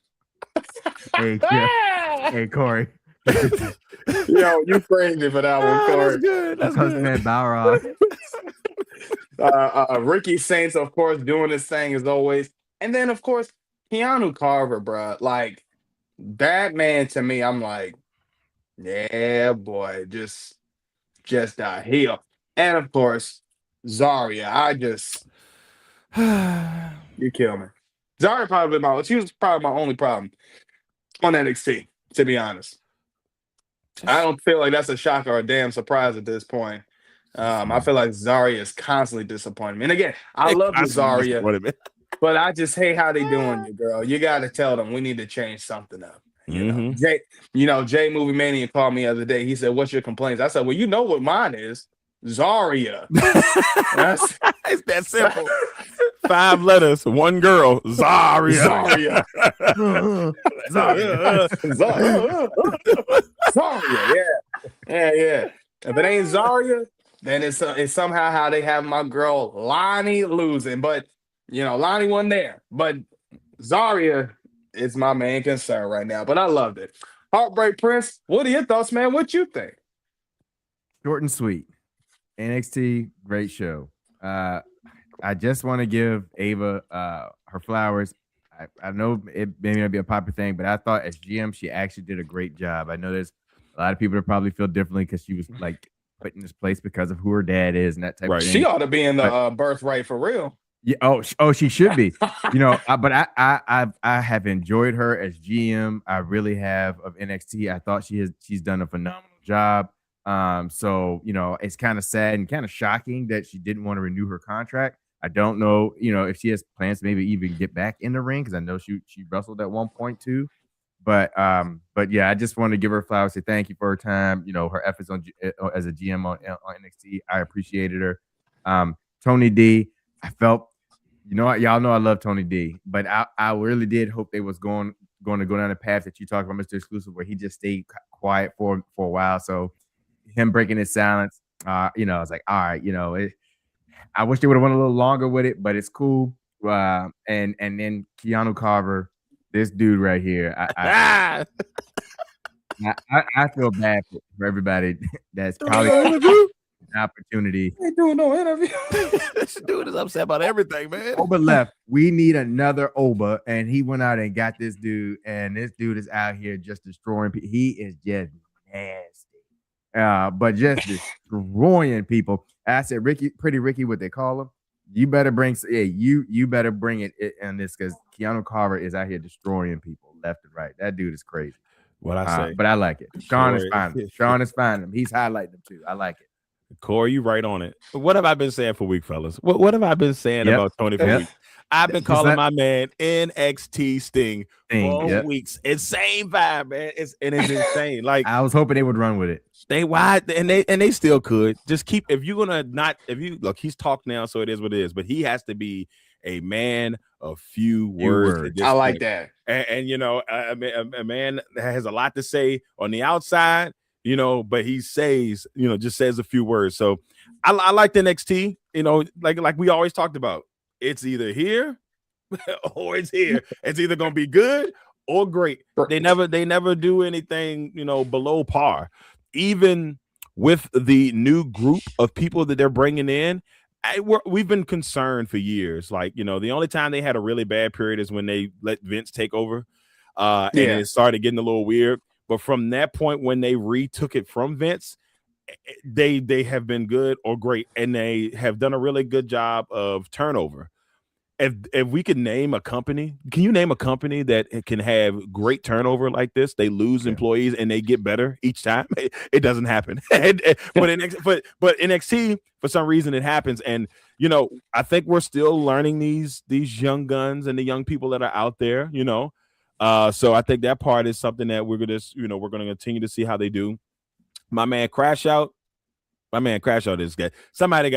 Hey, yeah. Hey, Corey. Yo, you crazy for that one, Corey. That's good. That's Fnn Balor. Ricky Saints, of course, doing his thing as always. And then, of course, Keanu Carver, bro. Like, that man to me, I'm like, yeah, boy, just a heel. And, of course, Zarya. You kill me. Zarya she was probably my only problem on NXT, to be honest. I don't feel like that's a shock or a damn surprise at this point. I feel like Zarya is constantly disappointing me. And again, I love the Zarya, but I just hate how they doing it, girl. You got to tell them we need to change something up. You know, Jay Movie Mania called me the other day. He said, "What's your complaints?" I said, "Well, you know what mine is, Zarya." It's that simple. 5 letters, 1 girl, Zarya. Zarya. Yeah. If it ain't Zarya, then it's somehow how they have my girl Lonnie losing. But you know, Lonnie wasn't there. But Zarya is my main concern right now. But I loved it. Heartbreak Prince, what are your thoughts, man? What you think? Short and sweet. NXT, great show. I just want to give Ava her flowers. I know it may not be a popular thing, but I thought as GM, she actually did a great job. I know there's a lot of people that probably feel differently because she was like put in this place because of who her dad is and that type of thing. She ought to be in the birthright for real. Yeah. Oh, she should be. You know, but I have enjoyed her as GM. I really have of NXT. I thought she's done a phenomenal job. So you know, it's kind of sad and kind of shocking that she didn't want to renew her contract. I don't know, you know, if she has plans to maybe even get back in the ring because I know she wrestled at one point too. But yeah, I just want to give her flowers. Say thank you for her time. You know, her efforts as a GM on NXT. I appreciated her. Tony D. I felt, you know, y'all know I love Tony D. But I really did hope they was going to go down the path that you talked about, Mr. Exclusive, where he just stayed quiet for a while. So him breaking his silence, you know, I was like, all right, you know, I wish they would have went a little longer with it, but it's cool. And then Keanu Carver, this dude right here, I feel bad for everybody that's probably an opportunity. Ain't doing no interview. This dude is upset about everything, man. Oba left. We need another Oba, and he went out and got this dude, and this dude is out here just destroying people. He is just nasty, but just destroying people. I said, Pretty Ricky, what they call him. You better bring, you better bring it on this because Keanu Carver is out here destroying people left and right. That dude is crazy. What I say, but I like it. Sean is finding him. Sean is finding him. He's highlighting him too. I like it. Corey, you right on it. What have I been saying for week, fellas? What have I been saying about Tony for week? I've been calling my man NXT Sting for weeks. Insane vibe, man. It's insane. Like I was hoping they would run with it. They they still could. Just keep if you look, he's talked now, so it is what it is. But he has to be a man of few words. I like that. And you know, a man that has a lot to say on the outside, you know, but he says, you know, just says a few words. So I like the NXT, you know, like we always talked about. It's either here or it's here. It's either gonna be good or great. They never do anything, you know, below par. Even with the new group of people that they're bringing in, we've been concerned for years. Like, you know, the only time they had a really bad period is when they let Vince take over, and it started getting a little weird. But from that point, when they retook it from Vince, they have been good or great, and they have done a really good job of turnover. If we could name a company, can you name a company that can have great turnover like this? They lose employees and they get better each time. It doesn't happen. but NXT, for some reason, it happens. And you know, I think we're still learning these young guns and the young people that are out there. You know, so I think that part is something that we're gonna continue to see how they do. My man Crash Out, My man crash out this guy. Somebody's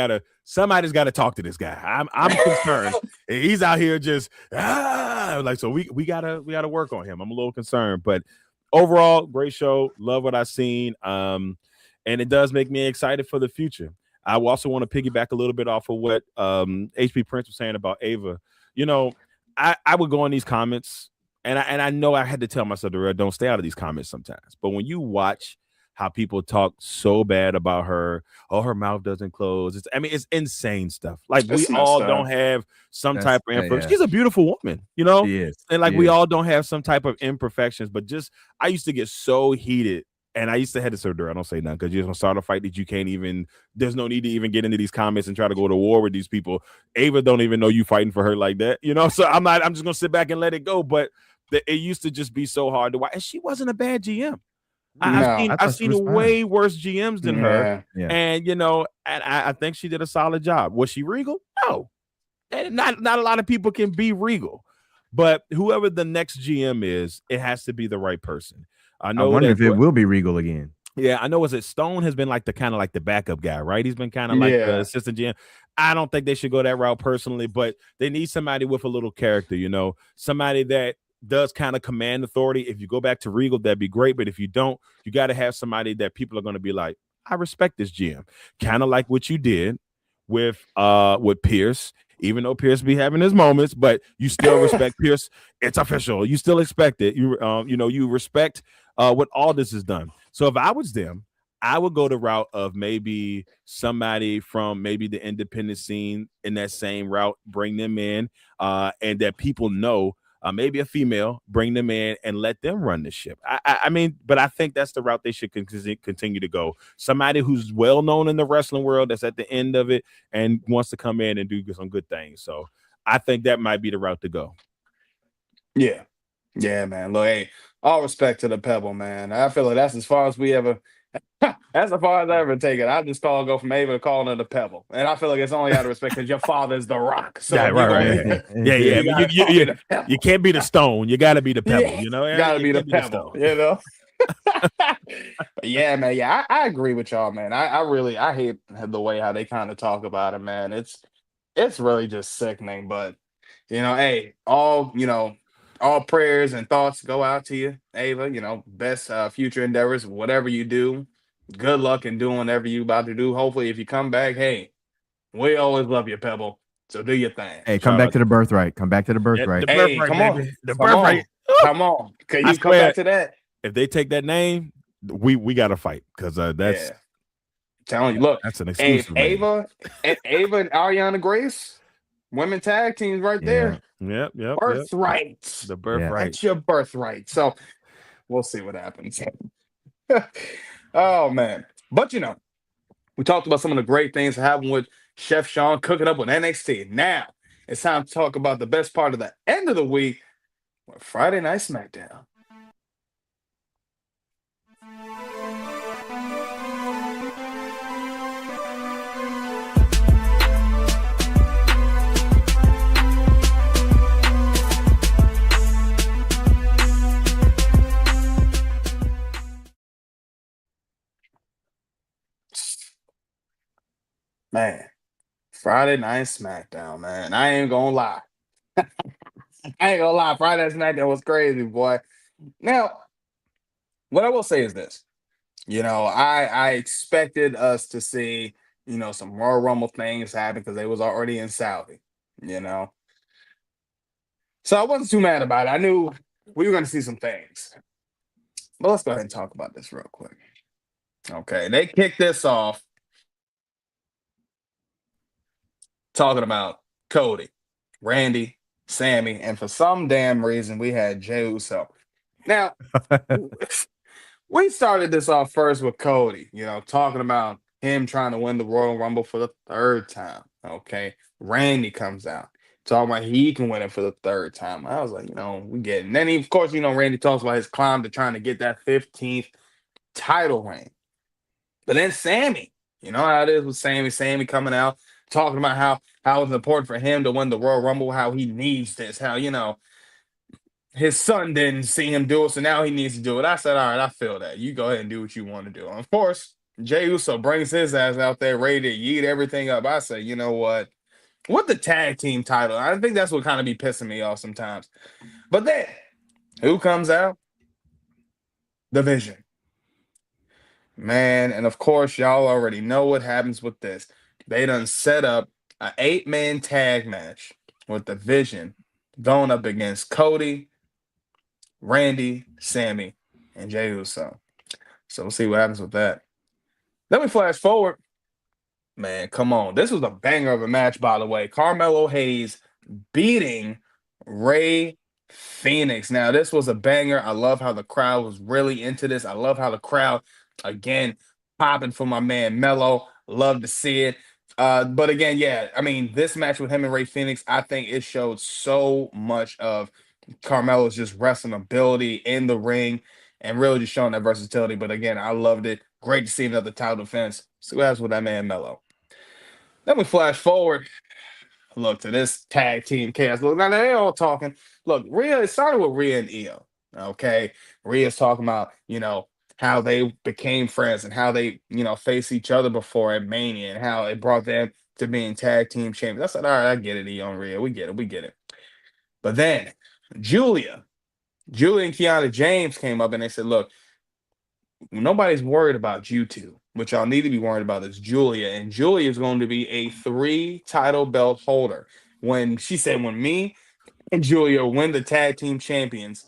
gotta talk to this guy. I'm concerned. He's out here just like, so we gotta work on him. I'm a little concerned, but overall, great show. Love what I've seen. And it does make me excited for the future. I also want to piggyback a little bit off of what HP Prince was saying about Ava. You know, I would go in these comments, and I know I had to tell myself, don't stay out of these comments sometimes. But when you watch how people talk so bad about her, her mouth doesn't close. It's insane stuff. Like, we all don't have some type of imperfection. She's a beautiful woman, you know? She is. And like, we all don't have some type of imperfections, but just, I used to get so heated. And I used to have to say, I don't say nothing, because you're going to start a fight that you can't even, there's no need to even get into these comments and try to go to war with these people. Ava don't even know you fighting for her like that, you know? So I'm just going to sit back and let it go. But it used to just be so hard to watch. And she wasn't a bad GM. I've seen way worse GMs than her. Yeah. And, you know, and I think she did a solid job. Was she regal? No. And not a lot of people can be regal. But whoever the next GM is, it has to be the right person. I wonder if it will be regal again. Yeah, I know. Stone has been like the backup guy, right? He's been kind of like the assistant GM. I don't think they should go that route personally, but they need somebody with a little character, you know, somebody that does kind of command authority. If you go back to regal, that'd be great. But if you don't, you got to have somebody that people are going to be like, I respect this GM. Kind of like what you did with Pierce, even though Pierce be having his moments, but you still respect Pierce. It's official. You still expect it. You respect what all this has done. So if I was them, I would go the route of maybe somebody from maybe the independent scene in that same route, bring them in, and that people know. Maybe a female, bring them in and let them run the ship. I mean, but I think that's the route they should continue to go. Somebody who's well known in the wrestling world, that's at the end of it and wants to come in and do some good things. So I think that might be the route to go. Yeah, man. Look, hey, all respect to the Pebble, man. I feel like that's as far as we ever. That's as far as I ever take it. I just go from Ava to calling her the Pebble, and I feel like it's only out of respect because your father is the Rock. So right. You can't be the Stone. You got to be the Pebble. You know, you got to be the Pebble. You know. Yeah, man. Yeah, I agree with y'all, man. I hate the way how they kind of talk about it, man. It's really just sickening. But hey, all prayers and thoughts go out to you, Ava. Best future endeavors, whatever you do. Good luck in doing whatever you about to do. Hopefully, if you come back, hey, we always love you, Pebble. So do your thing. Hey, come back to the birthright. Come back to the birthright. The birthright, come on. The birthright. Come on. Can you come back to that? If they take that name, we got to fight because that's telling you. Look, that's an exclusive. Ava and Ariana Grace, women tag teams right there. Yep. Birthright. The birthright. That's your birthright. So we'll see what happens. Oh man. But we talked about some of the great things that happened with Chef Sean cooking up with NXT. Now it's time to talk about the best part of the end of the week with Friday Night Smackdown. Man, Friday Night Smackdown, man. I ain't gonna lie. Friday Night Smackdown was crazy, boy. Now, what I will say is this. I expected us to see, some Royal Rumble things happen because they was already in Saudi, So I wasn't too mad about it. I knew we were going to see some things. But let's go ahead and talk about this real quick. Okay, they kicked this off talking about Cody, Randy, Sammy, and for some damn reason, we had Jey Uso. Now, we started this off first with Cody, talking about him trying to win the Royal Rumble for the third time. Okay, Randy comes out talking about he can win it for the third time. I was like, we get it. And then, of course, Randy talks about his climb to trying to get that 15th title reign. But then Sammy, how it is with Sammy coming out, talking about how it's important for him to win the Royal Rumble, how he needs this, how, his son didn't see him do it, so now he needs to do it. I said, all right, I feel that. You go ahead and do what you want to do. And of course, Jey Uso brings his ass out there ready to yeet everything up. I say, you know what? What the tag team title? I think that's what kind of be pissing me off sometimes. But then, who comes out? The Vision. Man, and of course, y'all already know what happens with this. They done set up an 8-man tag match with the Vision going up against Cody, Randy, Sammy, and Jey Uso. So we'll see what happens with that. Then we flash forward. Man, come on. This was a banger of a match, by the way. Carmelo Hayes beating Ray Phoenix. Now, this was a banger. I love how the crowd was really into this. I love how the crowd, again, popping for my man Melo. Love to see it. But again, yeah, I mean, this match with him and Ray Phoenix, I think it showed so much of Carmelo's just wrestling ability in the ring and really just showing that versatility. But again, I loved it. Great to see another title defense. So that's with that man Melo. Then we flash forward. Look to this tag team chaos. Look, now they all talking. Look, it started with Rhea and Io. Okay. Rhea's talking about, how they became friends and how they, face each other before at Mania and how it brought them to being tag team champions. I said, all right, I get it, Io and Rhea. We get it. But then Julia and Kiana James came up and they said, look, nobody's worried about you two. What y'all need to be worried about is Julia. And Julia is going to be a 3 title belt holder. When me and Julia win the tag team champions,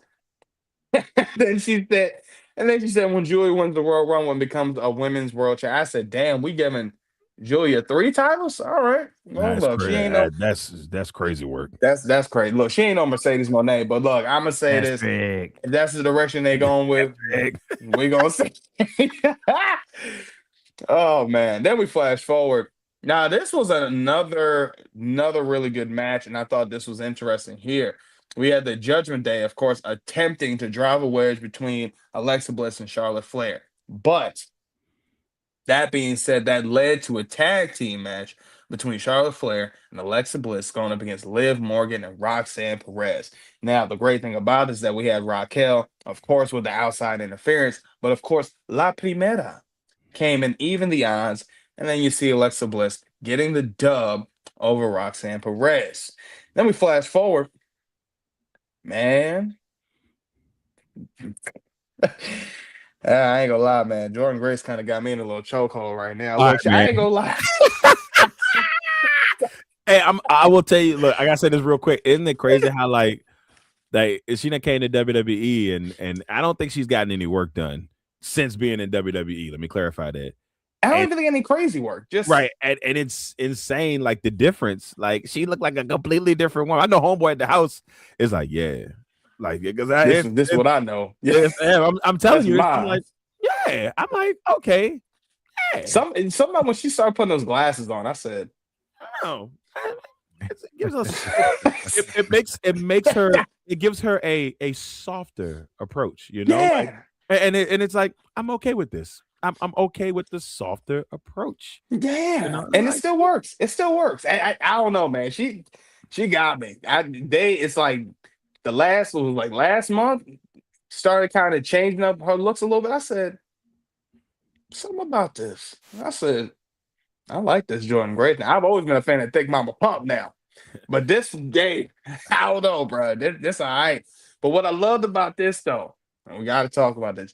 then she said, when Julia wins the World Rumble and becomes a women's world champion, I said, damn, we giving Julia 3 titles? All right. Well, look, she ain't no. That's crazy work. That's crazy. Look, she ain't no Mercedes Moné, but look, I'm gonna say That's this. big. If that's the direction they going with, we gonna say. Oh man. Then we flash forward. Now, this was another really good match, and I thought this was interesting here. We had the Judgment Day, of course, attempting to drive a wedge between Alexa Bliss and Charlotte Flair. But that being said, that led to a tag team match between Charlotte Flair and Alexa Bliss going up against Liv Morgan and Roxanne Perez. Now, the great thing about it is that we had Raquel, of course, with the outside interference, but of course, La Primera came and even the odds, and then you see Alexa Bliss getting the dub over Roxanne Perez. Then we flash forward. Man. I ain't gonna lie, man. Jordan Grace kind of got me in a little chokehold right now. Look, Right, I ain't gonna lie. Hey, I will tell you. Look, I gotta say this real quick. Isn't it crazy how like she done came to WWE and I don't think she's gotten any work done since being in WWE. Let me clarify that. I don't even think any crazy work. Just right, and it's insane. Like the difference. Like she looked like a completely different woman. I know homeboy at the house is like, yeah, like because this is what I know. Yeah, I'm telling you, I'm like, yeah. I'm like, okay. Yeah. Something when she started putting those glasses on, I said, oh. It makes her it gives her a softer approach, Yeah. Like, and it's like I'm okay with this. I'm okay with the softer approach. Yeah, and it still works. It still works. I don't know, man. She got me. It's like the last month started kind of changing up her looks a little bit. I said something about this. I said I like this Jordan Grace. Now, I've always been a fan of Thick Mama Pump now, but this day I don't know, bro. This all right. But what I loved about this though, and we got to talk about this,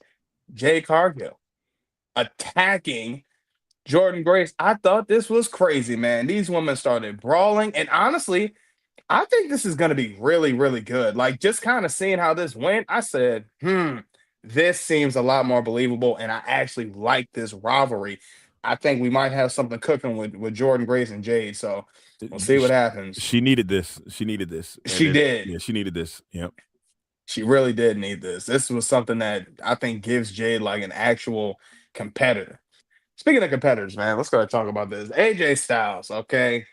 Jay Cargill attacking Jordan Grace. I thought this was crazy, man. These women started brawling, and honestly, I think this is going to be really, really good. Like, just kind of seeing how this went, I said, this seems a lot more believable, and I actually like this rivalry. I think we might have something cooking with Jordan Grace and Jade, so we'll see what happens. She needed this. She needed this. She did. Yeah, she needed this. Yep. She really did need this. This was something that I think gives Jade like an actual competitor. Speaking of competitors, man, let's go ahead and talk about this. AJ Styles, okay,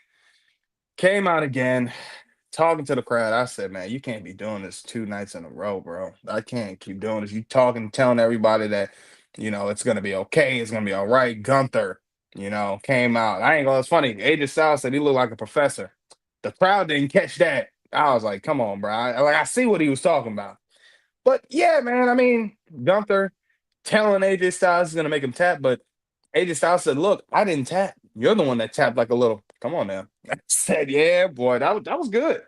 came out again, talking to the crowd. I said, man, you can't be doing this 2 nights in a row, bro. I can't keep doing this. You talking, telling everybody that, it's going to be okay. It's going to be all right. Gunther, came out. I ain't gonna, it's funny. AJ Styles said he looked like a professor. The crowd didn't catch that. I was like, come on, bro. I see what he was talking about. But yeah, man, I mean, Gunther telling AJ Styles is going to make him tap, but AJ Styles said, "Look, I didn't tap. You're the one that tapped like a little. Come on now." I said, "Yeah, boy, that was good.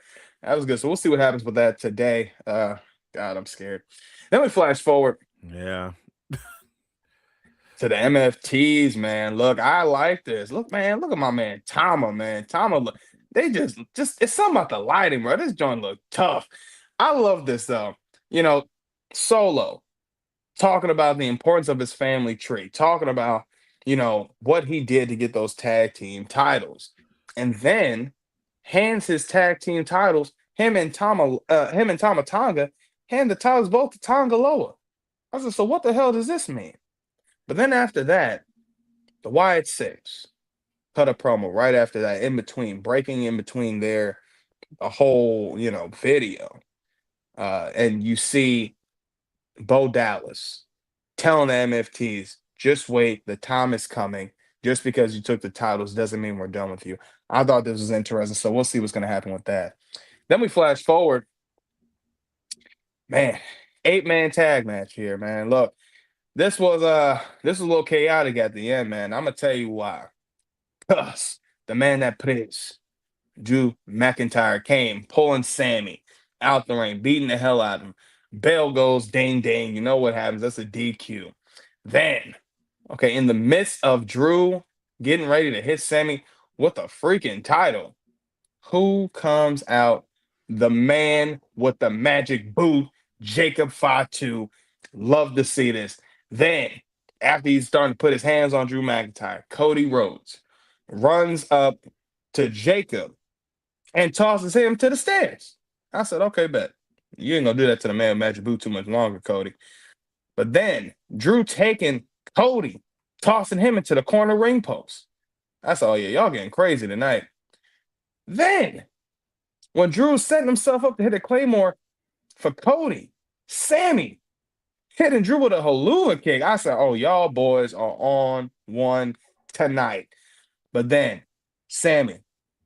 That was good." So we'll see what happens with that today. God, I'm scared. Then we flash forward Yeah. to the MFTs, man. Look, I like this. Look, man, look at my man Tama, man. Tama, look, they just it's something about the lighting, bro. This joint look tough. I love this though. You know, Solo talking about the importance of his family tree, talking about, what he did to get those tag team titles. And then hands his tag team titles, him and Tama Tonga, hand the titles both to Tonga Loa. I said, so what the hell does this mean? But then after that, the Wyatt Six cut a promo right after that, breaking in between their a whole, video. And you see Bo Dallas telling the MFTs, just wait, the time is coming. Just because you took the titles doesn't mean we're done with you. I thought this was interesting, so we'll see what's going to happen with that. Then we flash forward. Man, 8-man tag match here, man. Look, this was a little chaotic at the end, man. I'm gonna tell you why. Because the man that plays Drew McIntyre came pulling Sammy out the ring, beating the hell out of him. Bell goes ding ding. You know what happens? That's a DQ. Then, okay, in the midst of Drew getting ready to hit Sammy with a freaking title, who comes out? The man with the magic boot, Jacob Fatu. Love to see this. Then, after he's starting to put his hands on Drew McIntyre, Cody Rhodes runs up to Jacob and tosses him to the stairs. I said, okay, bet. You ain't gonna do that to the man with magic boot too much longer, Cody. But then Drew taking Cody, tossing him into the corner ring post. I said, oh yeah, y'all getting crazy tonight. Then, when Drew's setting himself up to hit a Claymore for Cody, Sammy hitting Drew with a haluva kick. I said, oh, y'all boys are on one tonight. But then, Sammy,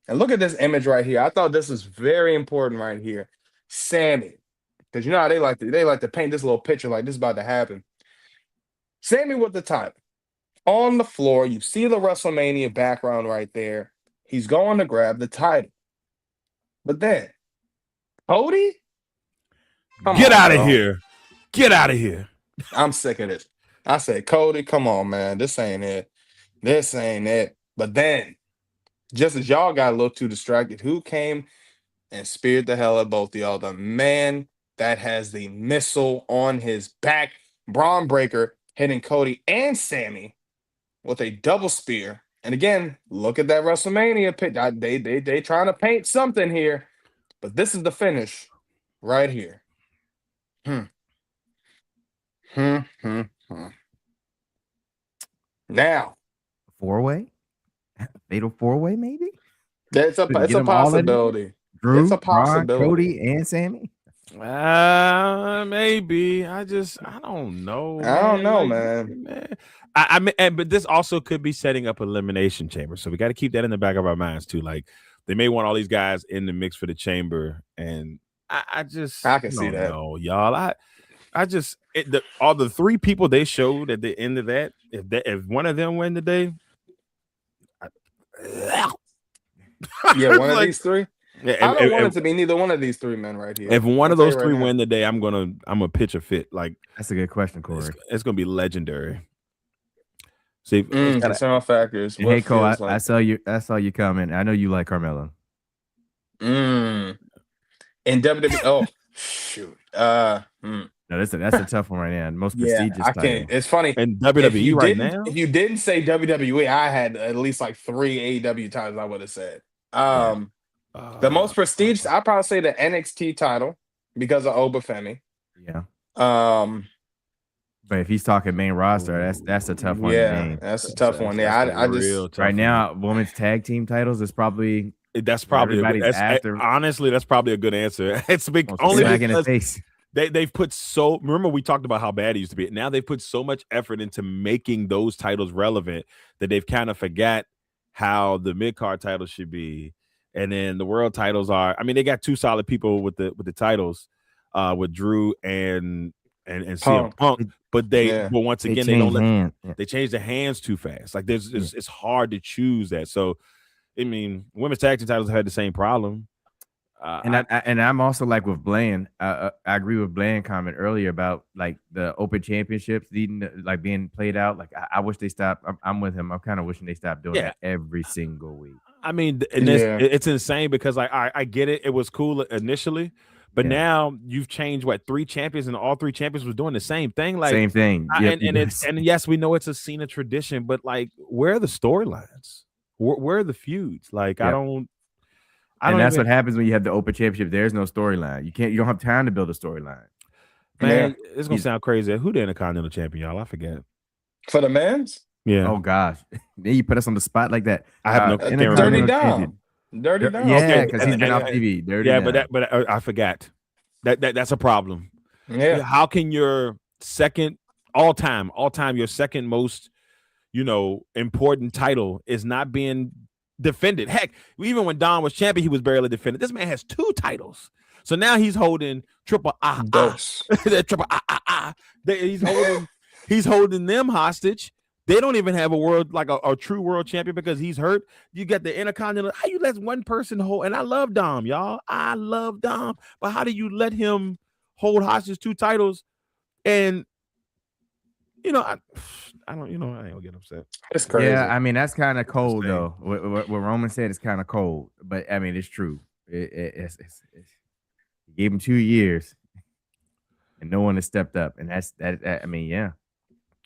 and look at this image right here. I thought this was very important right here. Sammy, because you know how they like to paint this little picture like this is about to happen. Sammy with the title on the floor. You see the WrestleMania background right there. He's going to grab the title. But then, Cody? Get out of here. Get out of here. I'm sick of this. I said, Cody, come on, man. This ain't it. This ain't it. But then, just as y'all got a little too distracted, who came and speared the hell out of both of y'all? The man that has the missile on his back, Braun Breaker, hitting Cody and Sammy with a double spear. And again, look at that WrestleMania pick. They trying to paint something here. But this is the finish right here. Now, four-way, fatal four-way, maybe. It's a possibility. Drew, it's a possibility. Braun, Cody, and Sammy. Maybe. I don't know. I don't know, man. I mean, but this also could be setting up elimination chamber, so we got to keep that in the back of our minds too. Like they may want all these guys in the mix for the chamber, and I can see that. No, y'all. All the three people they showed at the end of that, if one of them win today, yeah, one of these three. Yeah, I don't want it to be neither one of these three men right here. If one of those three win today, I'm gonna pitch a fit. Like that's a good question, Corey. It's gonna be legendary. See, concern factors. Hey, Cole, I saw you comment. I know you like Carmelo. In WWE. Oh, shoot. No, that's a tough one right now. Most prestigious. I can't. It's funny. And WWE right now. If you didn't say WWE, I had at least like 3 AEW titles. I would have said. The most prestigious, I'd probably say the NXT title because of Obafemi. Yeah. But if he's talking main roster, that's a tough one. Yeah, that's a tough one. Yeah, I just right now, women's tag team titles is probably honestly, that's probably a good answer. It's big only in the face. They've put so. Remember, we talked about how bad it used to be. Now they've put so much effort into making those titles relevant that they've kind of forgot how the mid card titles should be, and then the world titles are. I mean, they got two solid people with the titles, with Drew and and CM Punk, but once again they don't let they change the hands too fast. Like it's hard to choose that. So I mean, women's tag team titles had the same problem. I'm also like with Bland. I agree with Bland comment earlier about like the open championships like being played out. Like I wish they stopped. I'm with him. I'm kind of wishing they stopped doing that every single week. I mean, and it's insane because like I get it. It was cool initially, but now you've changed 3 champions, and all 3 champions was doing the same thing. Like same thing. And yes, we know it's a Cena tradition, but like, where are the storylines? Where are the feuds? Like And that's what happens when you have the open championship. There's no storyline. You don't have time to build a storyline. Man, it's gonna sound crazy. Who the Intercontinental champion, y'all? I forget. For the men's? Yeah. Oh gosh. Then you put us on the spot like that. I have no Dirty Dom. Dirty Dom. Yeah, because he's been off TV. Dirty Dom. but I forgot. That's a problem. Yeah. How can your second all time, your second most, important title is not being defended? Heck, even when Dom was champion, he was barely defended. This man has 2 titles. So now he's holding triple triple he's holding them hostage. They don't even have a true world champion because he's hurt. You got the Intercontinental. How you let one person hold? And I love Dom, y'all. I love Dom. But how do you let him hold hostage 2 titles? And I ain't gonna get upset. It's crazy. Yeah, I mean that's kind of cold though. What Roman said is kind of cold, but I mean it's true. It's he gave him 2 years, and no one has stepped up, and that's that. I mean, yeah.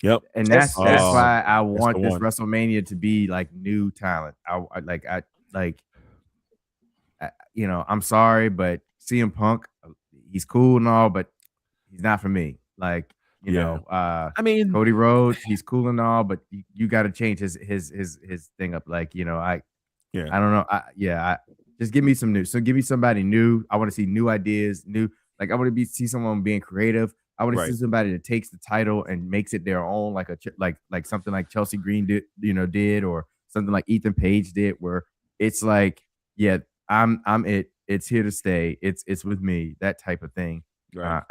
Yep. And that's why I want this WrestleMania to be like new talent. I'm sorry, but CM Punk, he's cool and all, but he's not for me. Like, I mean, Cody Rhodes, he's cool and all, but you got to change his thing up. Like, I don't know. Just give me some new. So give me somebody new. I want to see new ideas, like I want to see someone being creative. I want to see somebody that takes the title and makes it their own, like like something like Chelsea Green did, or something like Ethan Page did, where it's like, I'm it. It's here to stay. It's with me. That type of thing. Right.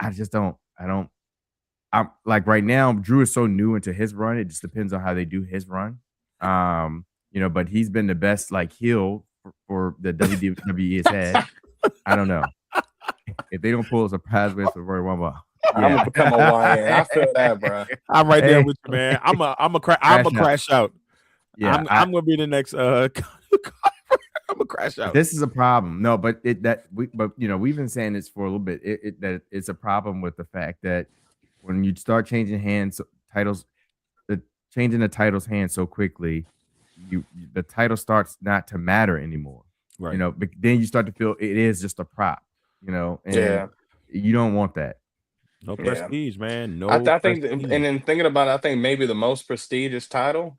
I'm like right now, Drew is so new into his run. It just depends on how they do his run. But he's been the best like heel for the WWE has had. I don't know if they don't pull a surprise win for Royal Rumble. I'm gonna become a YN. I feel that, bro. I'm right there with you, man. I'm a crash out. Yeah, I'm gonna be the next. I'm gonna crash out. This is a problem. No, but we've been saying this for a little bit. That it's a problem with the fact that when you start changing changing the title's hands so quickly, the title starts not to matter anymore. Right. But then you start to feel it is just a prop. And you don't want that. No prestige, man. No. I think, and then thinking about it, I think maybe the most prestigious title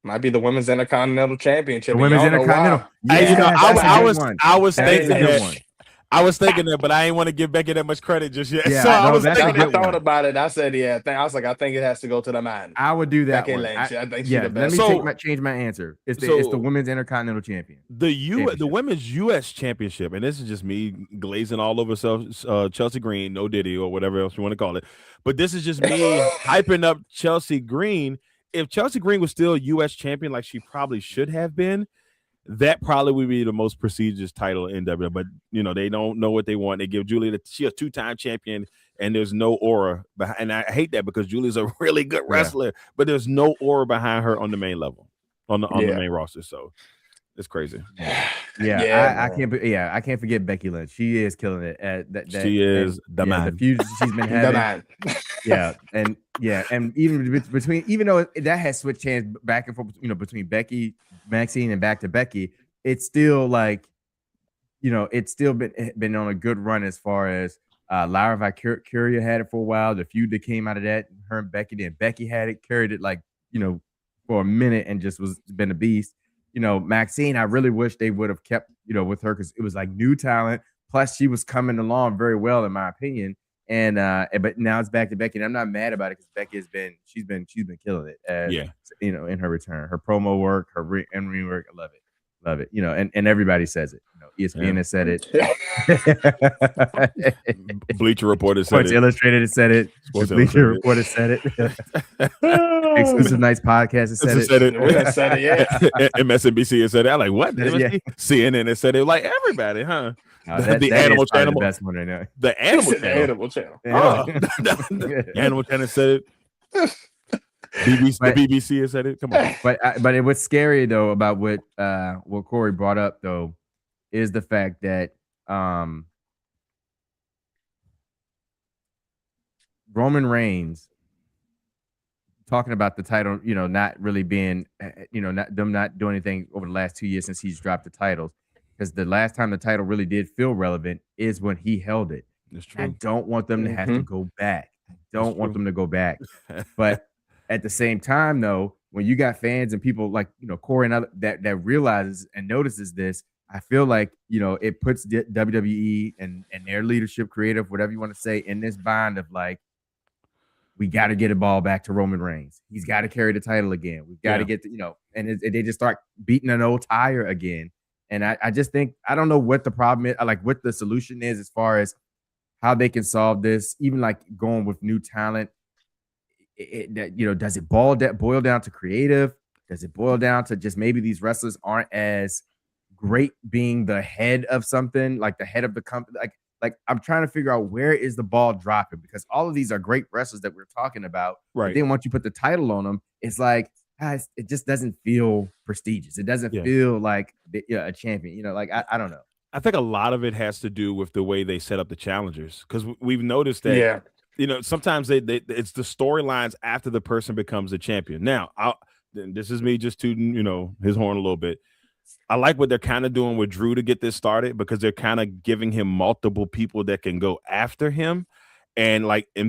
might be the Women's Intercontinental Championship. The Women's Intercontinental. I was thinking that. I was thinking that, but I ain't want to give Becky that much credit just yet. Yeah, so I thought about it. I said, I think it has to go to the man. I would do that. Becky Lynch. I think she's the best. Let me change my answer. It's the Women's Intercontinental Champion. The Women's U.S. Championship, and this is just me glazing all over Chelsea Green, no Diddy or whatever else you want to call it. But this is just me hyping up Chelsea Green. If Chelsea Green was still U.S. champion like she probably should have been, that probably would be the most prestigious title in WWE. But they don't know what they want. They give Julia she a 2-time champion, and there's no aura behind. And I hate that because Julia's a really good wrestler, but there's no aura behind her on the main level, on the main roster. So it's crazy. I can't forget Becky Lynch. She is killing it. She is the man. The feud she's been having. And even between, even though that has switched hands back and forth, between Becky, Maxine, and back to Becky, it's still like, it's still been on a good run as far as Lyra Valkyria had it for a while. The feud that came out of that, her and Becky, then Becky had it, carried it like for a minute, and just been a beast. Maxine, I really wish they would have kept, with her, because it was like new talent. Plus, she was coming along very well, in my opinion. And but now it's back to Becky, and I'm not mad about it because Becky she's been killing it. In her return, her promo work, her in-ring work, I love it. Love it. And everybody says it. ESPN has said it. Bleacher Report has said Sports it. Illustrated has said it. Sports Bleacher Report has said it. Exclusive Nights Podcast has said it. We done said it, yeah. MSNBC has said it. I'm like, what? Yeah. CNN has said it. Like everybody, huh? The Animal Channel. The best one right now. The Animal The Channel. Animal Channel. The Animal Channel said it. The BBC has said it. Come on. But what's scary though about what Corey brought up though is the fact that Roman Reigns talking about the title, not really being, not doing anything over the last 2 years since he's dropped the titles. Because the last time the title really did feel relevant is when he held it. That's true. I don't want them to have to go back. I don't want them to go back. But at the same time, though, when you got fans and people like Corey and other, that realizes and notices this, I feel like it puts WWE and their leadership, creative, whatever you want to say, in this bind of like, we got to get a ball back to Roman Reigns. He's got to carry the title again. We've got to get and they just start beating an old tire again. And I just think I don't know what the problem is, like what the solution is as far as how they can solve this, even like going with new talent. Does it boil down to creative? Does it boil down to just maybe these wrestlers aren't as great being the head of something, like the head of the company? Like I'm trying to figure out where is the ball dropping, because all of these are great wrestlers that we're talking about. Right. Then once you put the title on them, it's like, guys, it just doesn't feel prestigious. It doesn't feel like a champion. I don't know. I think a lot of it has to do with the way they set up the challengers, because we've noticed that sometimes it's the storylines after the person becomes a champion. Now, this is me just tooting his horn a little bit. I like what they're kind of doing with Drew to get this started, because they're kind of giving him multiple people that can go after him and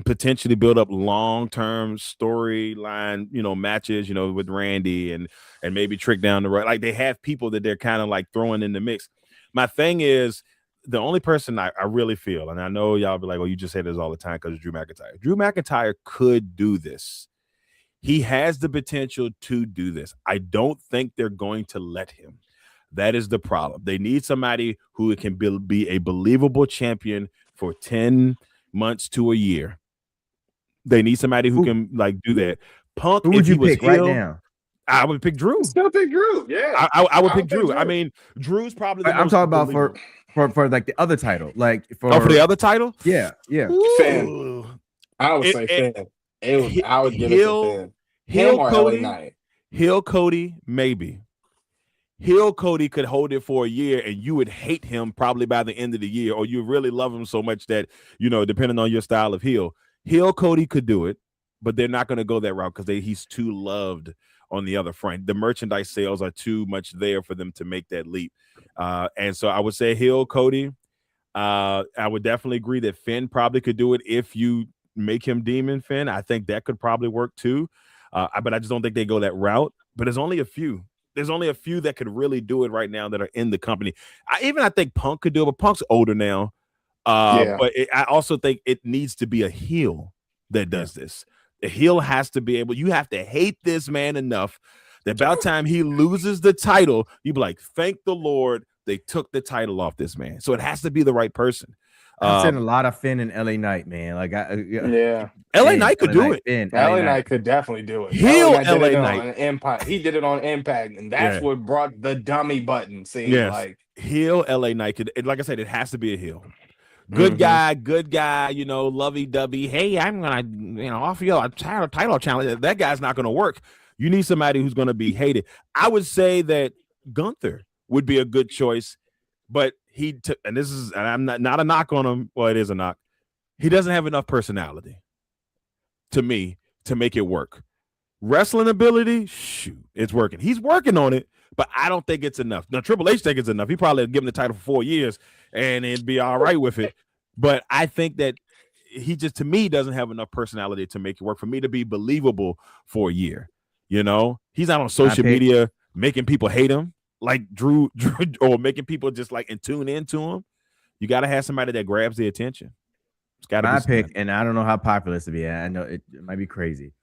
potentially build up long-term storyline, matches, with Randy and maybe Trick down the road. Like they have people that they're kind of like throwing in the mix. My thing is, the only person I really feel, and I know y'all be like, well, you just say this all the time because of Drew McIntyre. Drew McIntyre could do this. He has the potential to do this. I don't think they're going to let him. That is the problem. They need somebody who can be a believable champion for 10 months to a year. They need somebody who can do that. Punk, who would you pick right now? I would pick Drew. Still pick Drew. Yeah, I would pick Drew. I mean, Drew's probably. I'm talking about for like the other title, for the other title. Yeah. Finn. I would say Finn. I would give it to Finn. Heel or Cody. LA Knight. Heel Cody, maybe. Heel Cody could hold it for a year, and you would hate him probably by the end of the year, or you really love him so much that depending on your style of heel Cody could do it, but they're not going to go that route because he's too loved on the other front. The merchandise sales are too much there for them to make that leap. And so I would say heel Cody. I would definitely agree that Finn probably could do it if you make him Demon Finn. I think that could probably work too. But I just don't think they go that route. But there's only a few. There's only a few that could really do it right now that are in the company. I think Punk could do it, but Punk's older now. But I also think it needs to be a heel that does this. The heel has to be able, you have to hate this man enough that by the time he loses the title, you be like, thank the Lord they took the title off this man. So it has to be the right person. I've seen a lot of Finn and LA Knight, man. LA Knight could do it. LA Knight could definitely do it. Heel LA Knight. Impact. He did it on Impact, and that's what brought the dummy button. Heel LA Knight could. Like I said, it has to be a heel. Good guy, lovey-dovey. Hey, I'm gonna, offer you a title challenge. That guy's not gonna work. You need somebody who's gonna be hated. I would say that Gunther would be a good choice, but and I'm not a knock on him. Well, it is a knock. He doesn't have enough personality, to me, to make it work. Wrestling ability, shoot, it's working. He's working on it, but I don't think it's enough. Now, Triple H think it's enough. He probably give him the title for 4 years, and it'd be all right with it. But I think that he just, to me, doesn't have enough personality to make it work for me to be believable for a year. He's not on social media making people hate him like Drew or making people just and tune into him. You got to have somebody that grabs the attention. It's got to be my pick, and I don't know how popular this will be. I know it might be crazy,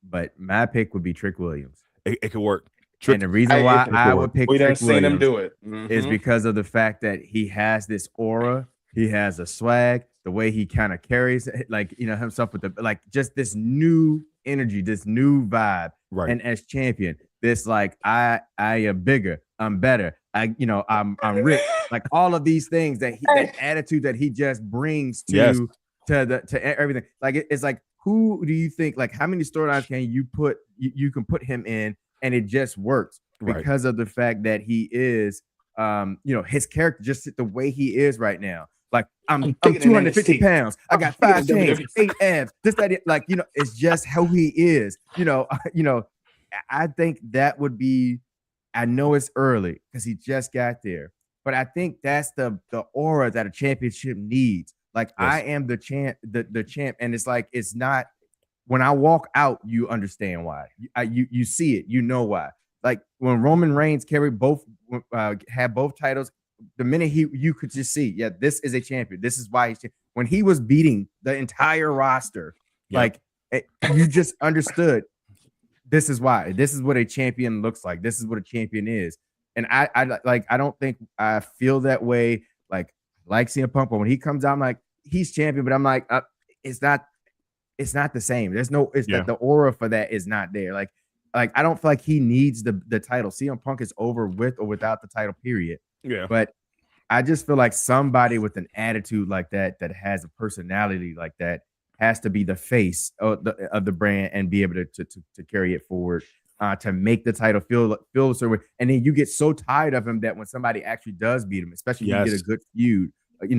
but my pick would be Trick Williams. It could work. And the reason why I would pick we done Trick seen him Williams do it is because of the fact that he has this aura, he has a swag, the way he kind of carries like himself with the like just this new energy, this new vibe. Right. And as champion, this like I am bigger, I'm better, I'm rich, like all of these things that that attitude that he just brings to everything. Like it's like, who do you think, like how many storylines can you put you can put him in and it just works because of the fact that he is his character, just the way he is right now. Like I'm 250 pounds. I got 5 chains, 8 abs. This, that, like it's just how he is. I think that would be. I know it's early because he just got there, but I think that's the aura that a championship needs. Like I am the champ, the champ, and it's like it's not. When I walk out, you understand why. You see it. You know why. Like when Roman Reigns carried both, had both titles. The minute you could just see, this is a champion. This is why when he was beating the entire roster, you just understood. This is why. This is what a champion looks like. This is what a champion is. And I don't think I feel that way. Like CM Punk, but when he comes out, I'm like, he's champion, but I'm like, it's not the same. There's no, the aura for that is not there. Like I don't feel like he needs the title. CM Punk is over with or without the title, period. Yeah. But I just feel like somebody with an attitude like that has a personality like that has to be the face of the brand and be able to carry it forward, to make the title feel a certain way. And then you get so tired of him that when somebody actually does beat him, especially when you get a good feud, I think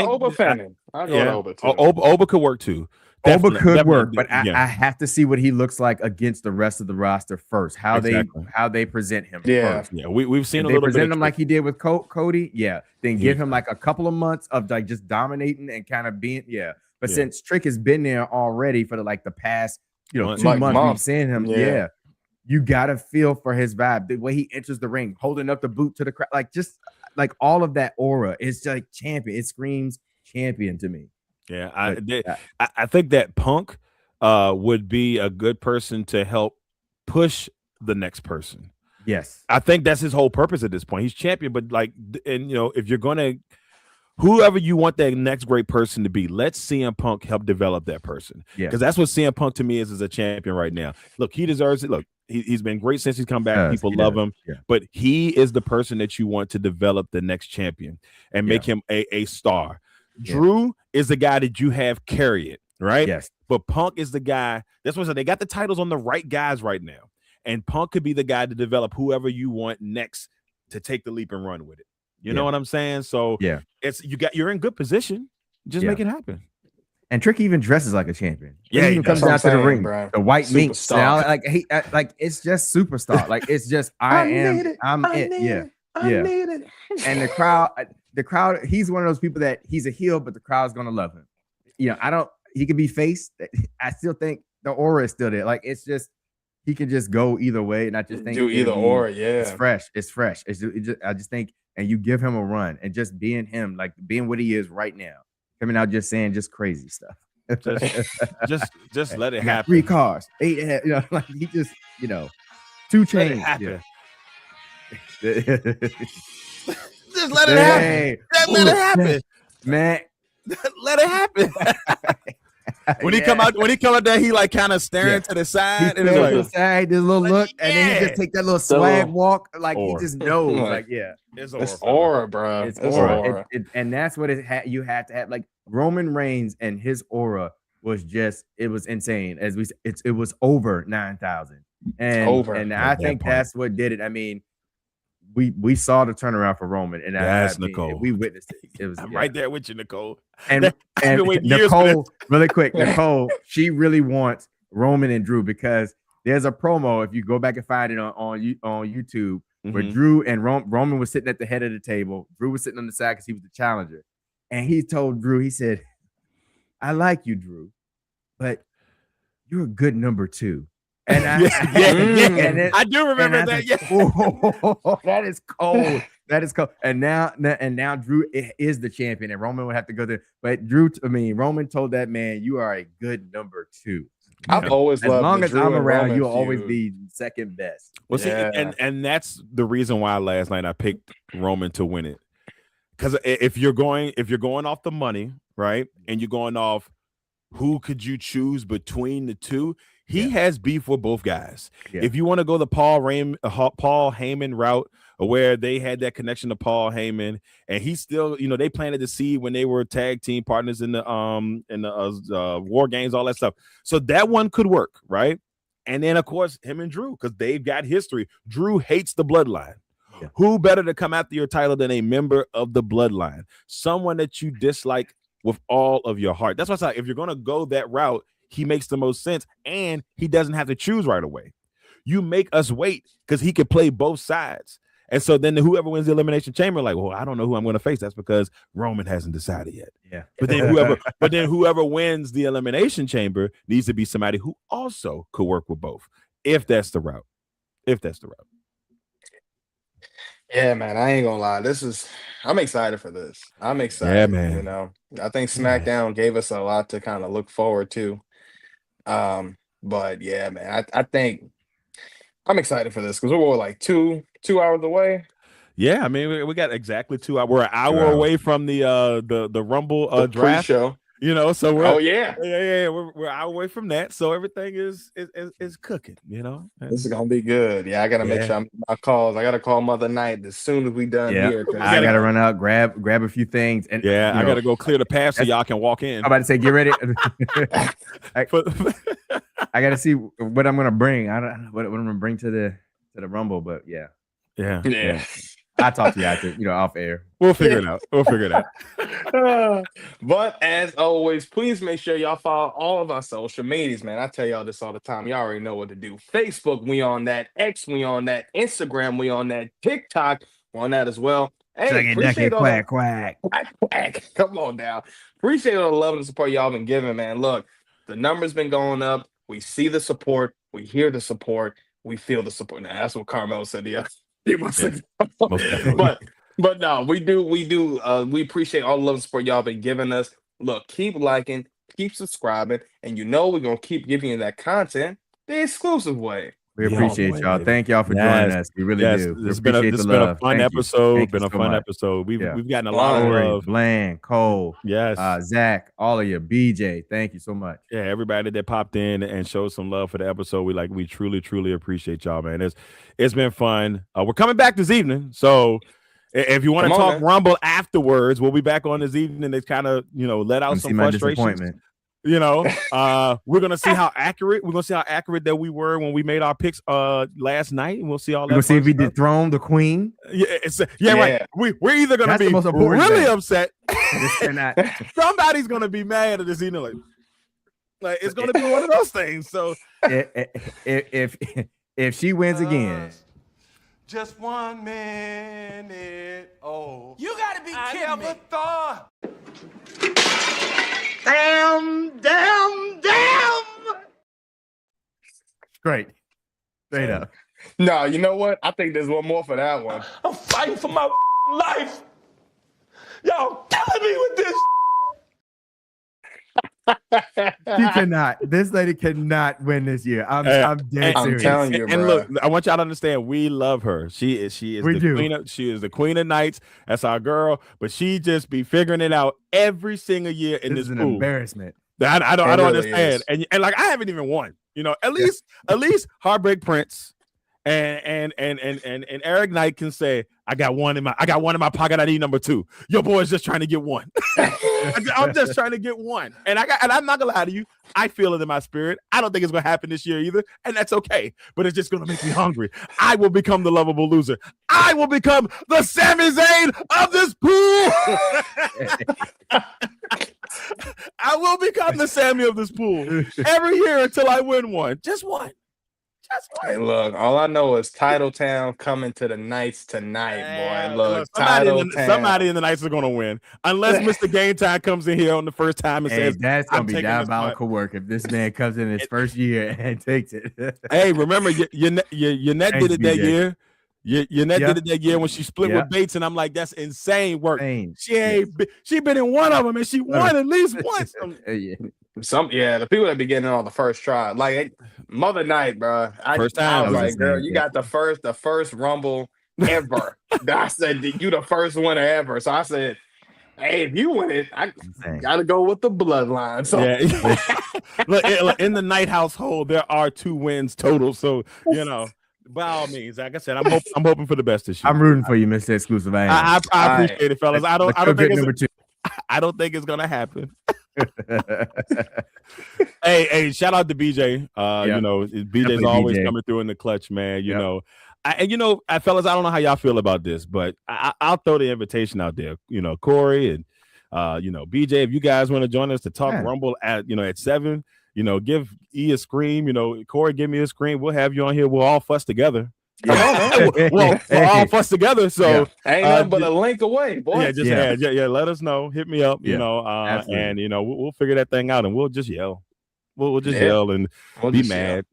Oba Fnn. I'll go to Oba too. Oba could work too. Oba could work, but I have to see what he looks like against the rest of the roster first. How they present him first. Yeah, we've seen if a little bit. They present bit him like he did with Cody. Yeah, then give him like a couple of months of like just dominating and kind of being But since Trick has been there already for the past 2 months, we've seen him. Yeah. You gotta feel for his vibe, the way he enters the ring, holding up the boot to the crowd, like all of that aura. It's like champion. It screams champion to me. Yeah, I think that Punk would be a good person to help push the next person. Yes, I think that's his whole purpose at this point. He's champion, but if you're gonna, whoever you want that next great person to be, let CM Punk help develop that person. Yeah, because that's what CM Punk to me is as a champion right now. Look, he deserves it. Look, he's been great since he's come back. People love him, but he is the person that you want to develop the next champion and make him a star. Drew is the guy that you have carry it, right? Yes. But Punk is the guy. That's what I said. They got the titles on the right guys right now. And Punk could be the guy to develop whoever you want next to take the leap and run with it. You know what I'm saying? So you're in good position. Just make it happen. And Trick even dresses like a champion. Yeah, he even comes down to the ring. Bro. The white minx. Like it's just superstar. Like it's just I'm it. Yeah. And the crowd, he's one of those people that he's a heel, but the crowd's gonna love him. He could be face. I still think the aura is still there. Like it's just he can just go either way, and I just think do either or. It's fresh. I just think, and you give him a run, and just being him, like being what he is right now, coming out just saying just crazy stuff. just let it happen. 3 cars, 8, like he just 2 chains. Just let it happen. Let it happen, man. Let it happen. When he come out there, he like kind of staring to the side, and to the side, this little look, and then he just take that little swag walk, like he just knows, it's aura, bro. It's aura, and that's what you have to have. Like Roman Reigns and his aura was insane. As it was over 9,000, and I think that's what did it. I mean, we saw the turnaround for Roman, and Nicole. We witnessed it. It was right there with you, Nicole. And Nicole, really quick, Nicole, she really wants Roman and Drew because there's a promo. If you go back and find it on YouTube, where Drew and Roman was sitting at the head of the table, Drew was sitting on the side because he was the challenger, and he told Drew, he said, "I like you, Drew, but you're a good number 2." And I do remember that. Yeah, that is cold. That is cool. And now Drew is the champion, and Roman would have to go there. But Roman told that man, "You are a good number 2." I've always loved as long as Drew I'm and around, Roman you'll always feud. be second best. Well, see, and that's the reason why last night I picked Roman to win it. Because if you're going off the money, right, and you're going off who could you choose between the two, he has beef with both guys. Yeah. If you want to go the Paul Heyman route, where they had that connection to Paul Heyman, and he still, they planted the seed when they were tag team partners in the War Games, all that stuff. So that one could work, right? And then of course him and Drew, because they've got history. Drew hates the bloodline. Yeah. Who better to come after your title than a member of the bloodline? Someone that you dislike with all of your heart. That's why I say, if you're going to go that route, he makes the most sense, and he doesn't have to choose right away. You make us wait because he could play both sides. And so then whoever wins the Elimination Chamber, like, well, I don't know who I'm going to face. That's because Roman hasn't decided yet. Yeah. But then whoever wins the Elimination Chamber needs to be somebody who also could work with both, if that's the route. Yeah, man, I ain't gonna lie. I'm excited for this. I'm excited. Yeah, man. I think SmackDown gave us a lot to kind of look forward to. But yeah, man, I think I'm excited for this because we're like two hours away. Yeah, I mean, we got exactly 2 hours. We're an hour away from the Rumble draft show. So we're yeah. We're an hour away from that. So everything is cooking. This is gonna be good. Yeah, I gotta make sure my calls. I gotta call Mother Night as soon as we done here. I gotta run out, grab a few things, and I gotta go clear the path so y'all can walk in. I'm about to say, get ready. I gotta see what I'm gonna bring. I don't know what I'm gonna bring to the Rumble, but yeah. I'll talk to you after, off air. We'll figure it out. But as always, please make sure y'all follow all of our social medias, man. I tell y'all this all the time. Y'all already know what to do. Facebook, we on that. X, we on that. Instagram, we on that. TikTok, we're on that as well. Hey, appreciate all quack. Quack. Come on now. Appreciate all the love and support y'all been giving, man. Look, the numbers been going up. We see the support. We hear the support. We feel the support. Now, that's what Carmelo said the other. But no, we do. We appreciate all the love and support y'all been giving us. Look, keep liking, keep subscribing, and we're gonna keep giving you that content the exclusive way. We appreciate y'all. Thank y'all for joining us. We really do. It's been a fun episode. Episode. We've gotten a lot of love. Bland, Cole, yes, Zach, all of you, BJ. Thank you so much. Yeah, everybody that popped in and showed some love for the episode. We truly appreciate y'all, man. It's been fun. We're coming back this evening, so if you want to talk Rumble afterwards, we'll be back on this evening. It's kind of let out some frustrations. We're gonna see how accurate that we were when we made our picks last night, and we'll see all that. We'll see if we dethroned the queen. Right. We're either gonna be really upset. Somebody's gonna be mad at this evening. Like it's gonna be one of those things. So if she wins again. Just 1 minute. Oh, you gotta be kidding me. I never thought. Damn. Straight up. No, you know what? I think there's one more for that one. I'm fighting for my life. Y'all killing me with this. She cannot. This lady cannot win this year. I'm dead serious. I'm telling you, and look, I want y'all to understand, we love her. She is the queen of Knights. That's our girl. But she just be figuring it out every single year in this is an pool. Embarrassment. I don't really understand. And like I haven't even won. At least Heartbreak Prince and Eric Knight can say, I got one in my pocket. I need number 2. Your boy's just trying to get one. I'm just trying to get one. And I'm not gonna lie to you. I feel it in my spirit. I don't think it's gonna happen this year either, and that's okay. But it's just gonna make me hungry. I will become the lovable loser. I will become the Sami Zayn of this pool. I will become the Sammy of this pool every year until I win one. Just one. Hey, look, all I know is Titletown coming to the Knights tonight, boy. Look, somebody in the Knights are going to win. Unless Mr. Game Time comes in here on the first time and says, that's going to be diabolical work if this man comes in his first year and takes it. Hey, remember, your net did it that year. Yannette did it that year when she split with Bates, and I'm like, that's insane work. She been in one of them, and she won at least once. The people that be getting on the first try, like Mother Night, bro. First time. I was like, girl, you got the first Rumble ever. I said, you the first winner ever. So I said, hey, if you win it, I gotta go with the bloodline. So look, in the Knight household, there are 2 wins total. So by all means, like I said, I'm hoping for the best this year. I'm rooting for you, Mr. Exclusive. I appreciate it, fellas. I don't think it's gonna happen. hey, shout out to BJ. BJ's always coming through in the clutch, man. You know, fellas, I don't know how y'all feel about this, but I'll throw the invitation out there. Corey and BJ, if you guys want to join us to talk Rumble at 7, give E a scream. Corey, give me a scream. We'll have you on here. We'll all fuss together. We'll all fuss together. So ain't nothing but a link away, boy. Let us know. Hit me up. And we'll figure that thing out, and we'll just yell. We'll just yell and be mad.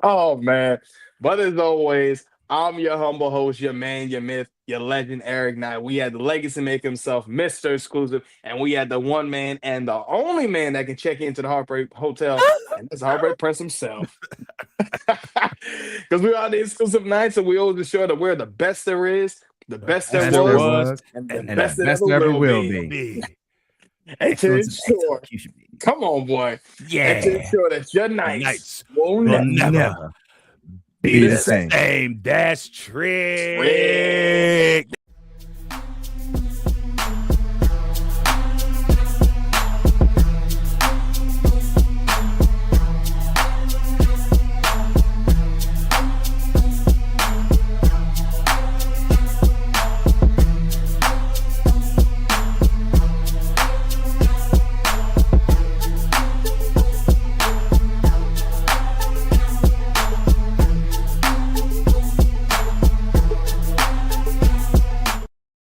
Oh man! But as always, I'm your humble host, your man, your myth, your legend, Eric Knight. We had the legacy make himself, Mr. Exclusive, and we had the one man and the only man that can check into the Heartbreak Hotel, and that's Heartbreak Prince himself. Because we are the Exclusive Knights, and we always ensure that we're the best there is, the best there was, and the best that ever will be. And to ensure, come on, boy. And to ensure that your nights will never be the same. That's trick.